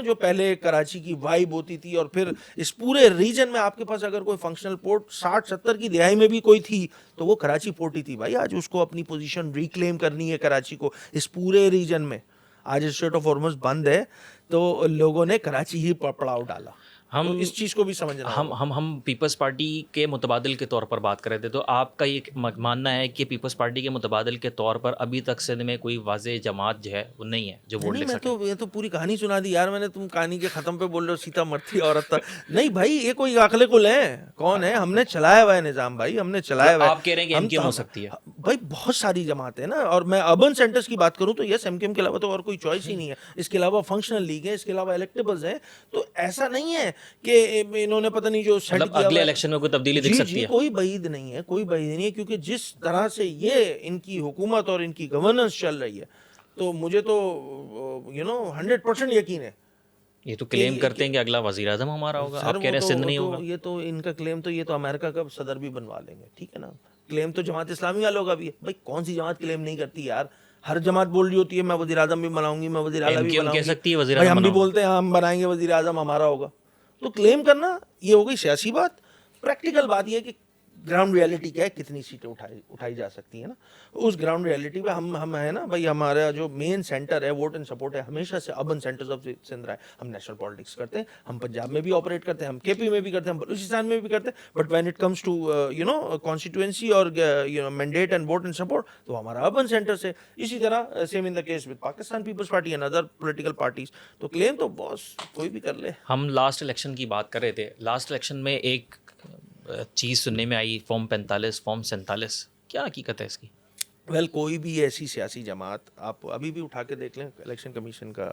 جو پہلے کراچی کی وائب ہوتی تھی، اور پھر اس پورے ریجن میں آپ کے پاس اگر کوئی فنکشنل پورٹ 60-70 کی دہائی میں بھی کوئی تھی تو وہ کراچی پورٹ ہی تھی بھائی۔ آج اس کو اپنی پوزیشن ریکلیم کرنی ہے کراچی کو اس پورے ریجن میں۔ آج اسٹریٹ آف ہارمز بند ہے تو لوگوں نے کراچی ہی پڑاؤ ڈالا، تو اس چیز کو بھی سمجھنا ہوگا۔ ہم پیپلز پارٹی کے متبادل کے طور پر بات کر رہے تھے، تو آپ کا یہ ماننا ہے کہ پیپلز پارٹی کے متبادل کے طور پر ابھی تک سندھ میں کوئی واضح جماعت جو ہے وہ نہیں ہے جو ووٹ لے سکے؟ یہ تو پوری کہانی سنا دی یار میں نے، تم کہانی کے ختم پہ بول رہے ہو سیتا مرتی عورت تھا، نہیں بھائی یہ کوئی عقل کل ہے، کون ہے؟ ہم نے چلایا ہوا ہے نظام بھائی، ہم نے چلایا ہوا ہے۔ آپ کہہ رہے ہیں کہ ایم کیو ایم ہو سکتی ہے؟ بھائی بہت ساری جماعتیں نا، اور میں اربن سینٹرز کی بات کروں تو یس ایم کیو ایم کے علاوہ تو اور کوئی چوائس ہی نہیں ہے، اس کے علاوہ فنکشنل لیگ ہے، اس کے علاوہ الیکٹیبلز ہیں، تو ایسا نہیں ہے کہ انہوں نے پتہ نہیں جو سیٹ کیا اگلے الیکشن میں کوئی تبدیلی دکھ سکتی ہے؟ کوئی بعید نہیں ہے، کوئی بعید نہیں ہے، کیونکہ جس طرح سے یہ ان کی حکومت اور ان کی گورننس چل رہی ہے، تو مجھے تو 100% یقین ہے۔ یہ تو کلیم کرتے ہیں کہ اگلا وزیر اعظم ہمارا ہوگا، آپ کہہ رہے ہیں سندھ نہیں ہوگا؟ یہ تو ان کا کلیم تو یہ تو امریکہ کا صدر بھی بنوا لیں گے، ٹھیک ہے نا، کلیم تو جماعت اسلامی والوں کا بھی ہے بھائی، کون سی جماعت کلیم نہیں کرتی یار؟ ہر جماعت بول رہی ہوتی ہے میں وزیر اعظم بھی بناؤں گی، میں وزیر اعلیٰ بھی بناؤں کہہ سکتی ہے وزیر گی، اعظم ہم بھی بناؤں گا۔ بولتے ہیں ہم بنائیں گے وزیر اعظم ہمارا ہوگا، تو کلیم کرنا یہ ہو گئی سیاسی بات۔ پریکٹیکل بات یہ ہے کہ گراؤنڈ ریئلٹی کیا ہے، کتنی سیٹیں اٹھائی جا سکتی ہیں نا، اس گراؤنڈ ریئلٹی پہ ہم ہے نا بھائی، ہمارا جو مین سینٹر ہے ووٹ اینڈ سپورٹ ہے ہمیشہ سے اربن سینٹرز آف سندھ رہا ہے۔ ہم نیشنل پالیٹکس کرتے ہیں، ہم پنجاب میں بھی آپریٹ کرتے ہیں، ہم کے پی میں بھی کرتے ہیں، ہم بلوچستان میں بھی کرتے ہیں، but when it comes to constituency اور mandate and vote and support تو ہمارا اربن سینٹر سے۔ اسی طرح same in the case with Pakistan Peoples Party and other political parties, تو کلیم تو باس کوئی بھی کر لے۔ ہم لاسٹ الیکشن کی بات کر رہے تھے، لاسٹ الیکشن میں ایک چیز سننے میں آئی، فارم 45 فارم 47، کیا حقیقت ہے اس کی؟ ویل کوئی بھی ایسی سیاسی جماعت آپ ابھی بھی اٹھا کے دیکھ لیں، الیکشن کمیشن کا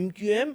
MQM।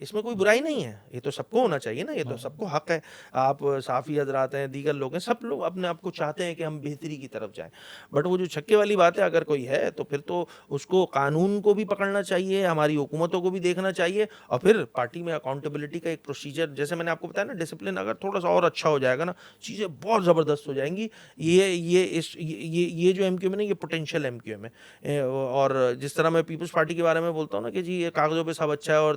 اس میں کوئی برائی نہیں ہے, یہ تو سب کو ہونا چاہیے نا, یہ تو سب کو حق ہے. آپ صحافی حضرات ہیں, دیگر لوگ ہیں, سب لوگ اپنے آپ کو چاہتے ہیں کہ ہم بہتری کی طرف جائیں. بٹ وہ جو چھکے والی بات ہے, اگر کوئی ہے تو پھر تو اس کو قانون کو بھی پکڑنا چاہیے, ہماری حکومتوں کو بھی دیکھنا چاہیے, اور پھر پارٹی میں اکاؤنٹیبلٹی کا ایک پروسیجر, جیسے میں نے آپ کو بتایا نا, ڈسپلن اگر تھوڑا سا اور اچھا ہو جائے گا نا, چیزیں بہت زبردست ہو جائیں گی. یہ جو ایم کیو ایم ہے نا, یہ پوٹینشیل ایم کیو ایم ہے. اور جس طرح میں پیپلز پارٹی کے بارے میں بولتا ہوں نا کہ جی یہ کاغذوں پہ سب اچھا ہے, اور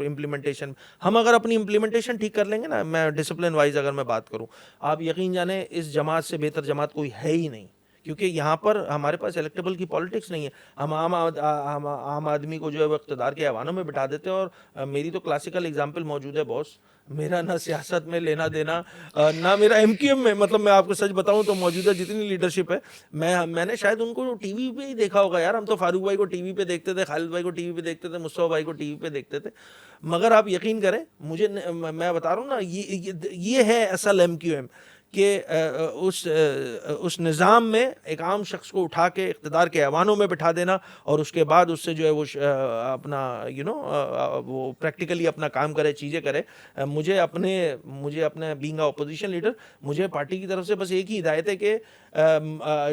امپلیمنٹیشن, ہم اگر اپنی امپلیمنٹیشن ٹھیک کر لیں گے نا, میں ڈسپلن وائز اگر میں بات کروں, آپ یقین جانیں اس جماعت سے بہتر جماعت کوئی ہے ہی نہیں. کیونکہ یہاں پر ہمارے پاس الیکٹیبل کی پالیٹکس نہیں ہے. ہم عام آدمی کو جو ہے وہ اقتدار کے ایوانوں میں بٹھا دیتے ہیں. اور میری تو کلاسیکل اگزامپل موجود ہے باس, میرا نہ سیاست میں لینا دینا, نہ میرا ایم کیو ایم میں. مطلب میں آپ کو سچ بتاؤں تو موجودہ جتنی لیڈرشپ ہے, میں نے شاید ان کو ٹی وی پہ ہی دیکھا ہوگا یار. ہم تو فاروق بھائی کو ٹی وی پہ دیکھتے تھے, خالد بھائی کو ٹی وی پہ دیکھتے تھے, مصطفیٰ بھائی کو ٹی وی پہ دیکھتے تھے. مگر آپ یقین کریں, مجھے میں بتا رہا ہوں نا, یہ ہے اصل ایم کیو ایم, کہ اس نظام میں ایک عام شخص کو اٹھا کے اقتدار کے ایوانوں میں بٹھا دینا, اور اس کے بعد اس سے جو ہے وہ اپنا وہ پریکٹیکلی اپنا کام کرے, چیزیں کرے. مجھے اپنے بینگ اپوزیشن لیڈر, مجھے پارٹی کی طرف سے بس ایک ہی ہدایت ہے کہ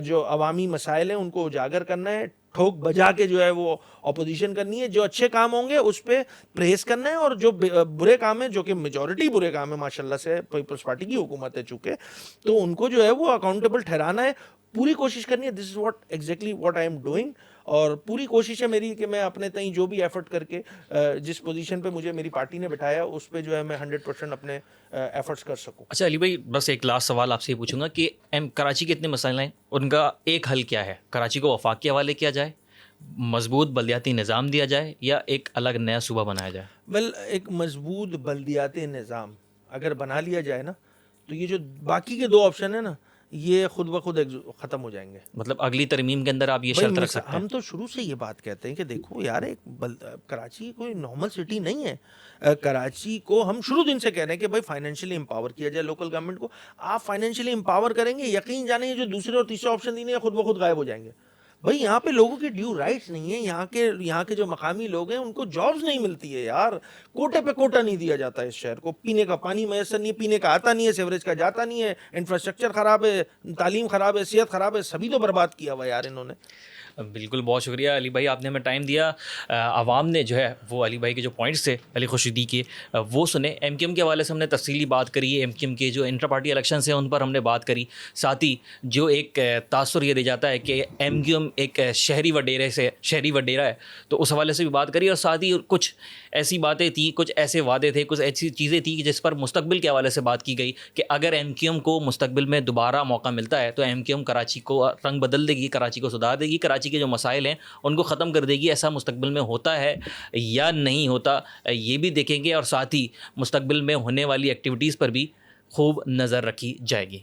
جو عوامی مسائل ہیں ان کو اجاگر کرنا ہے, ٹھوک بجا کے جو ہے وہ اپوزیشن کرنی ہے. جو اچھے کام ہوں گے اس پہ پریز کرنا ہے, اور جو برے کام ہیں, جو کہ میجورٹی برے کام ہیں ماشاءاللہ سے, پیپلز پارٹی کی حکومت ہے چونکہ, تو ان کو جو ہے وہ اکاؤنٹیبل ٹھہرانا ہے. پوری کوشش کرنی ہے. This is what exactly what I am doing. اور پوری کوشش ہے میری کہ میں اپنے تئیں جو بھی ایفرٹ کر کے جس پوزیشن پہ مجھے میری پارٹی نے بٹھایا اس پہ جو ہے میں 100% اپنے ایفرٹس کر سکوں. اچھا علی بھائی, بس ایک لاسٹ سوال آپ سے یہ پوچھوں گا کہ کراچی کے اتنے مسائل ہیں, ان کا ایک حل کیا ہے؟ کراچی کو وفاق کے حوالے کیا جائے, مضبوط بلدیاتی نظام دیا جائے, یا ایک الگ نیا صوبہ بنایا جائے؟ ایک مضبوط بلدیاتی نظام اگر بنا لیا جائے نا, تو یہ جو باقی کے دو آپشن ہیں نا, یہ خود بخود ختم ہو جائیں گے. مطلب اگلی ترمیم کے اندر آپ یہ شرط رکھ سکتے ہیں؟ ہم تو شروع سے یہ بات کہتے ہیں کہ دیکھو یار, کراچی کوئی نارمل سٹی نہیں ہے. کراچی کو ہم شروع دن سے کہہ رہے ہیں کہ بھائی فائنینشلی امپاور کیا جائے لوکل گورنمنٹ کو. آپ فائنینشلی امپاور کریں گے, یقین جانیں یہ جو دوسرے اور تیسرے آپشن دینے ہیں خود بخود غائب ہو جائیں گے. بھائی یہاں پہ لوگوں کے ڈیو رائٹس نہیں ہیں, یہاں کے جو مقامی لوگ ہیں ان کو جابز نہیں ملتی ہے یار. کوٹے پہ کوٹا نہیں دیا جاتا ہے اس شہر کو. پینے کا پانی میسر نہیں, پینے کا آتا نہیں ہے, سیوریج کا جاتا نہیں ہے, انفراسٹرکچر خراب ہے, تعلیم خراب ہے, صحت خراب ہے, سبھی تو برباد کیا ہوا یار انہوں نے. بالکل, بہت شکریہ علی بھائی, آپ نے ہمیں ٹائم دیا. عوام نے جو ہے وہ علی بھائی کے جو پوائنٹس تھے علی خورشیدی کے, وہ سنے. ایم کیو ایم کے حوالے سے ہم نے تفصیلی بات کری, ایم کیو ایم کے جو انٹر پارٹی الیکشنس ہیں ان پر ہم نے بات کری. ساتھ ہی جو ایک تاثر یہ دے جاتا ہے کہ ایم کیو ایم ایک شہری وڈیرا ہے, تو اس حوالے سے بھی بات کری. اور ساتھ ہی کچھ ایسی باتیں تھیں, کچھ ایسے وعدے تھے, کچھ ایسی چیزیں تھیں جس پر مستقبل کے حوالے سے بات کی گئی کہ اگر ایم کیو ایم کو مستقبل میں دوبارہ موقع ملتا ہے تو ایم کیو ایم کراچی کو رنگ بدل دے گی, کراچی کو سدھار دے گی, کراچی کے جو مسائل ہیں ان کو ختم کر دے گی. ایسا مستقبل میں ہوتا ہے یا نہیں ہوتا, یہ بھی دیکھیں گے. اور ساتھ ہی مستقبل میں ہونے والی ایکٹیویٹیز پر بھی خوب نظر رکھی جائے گی.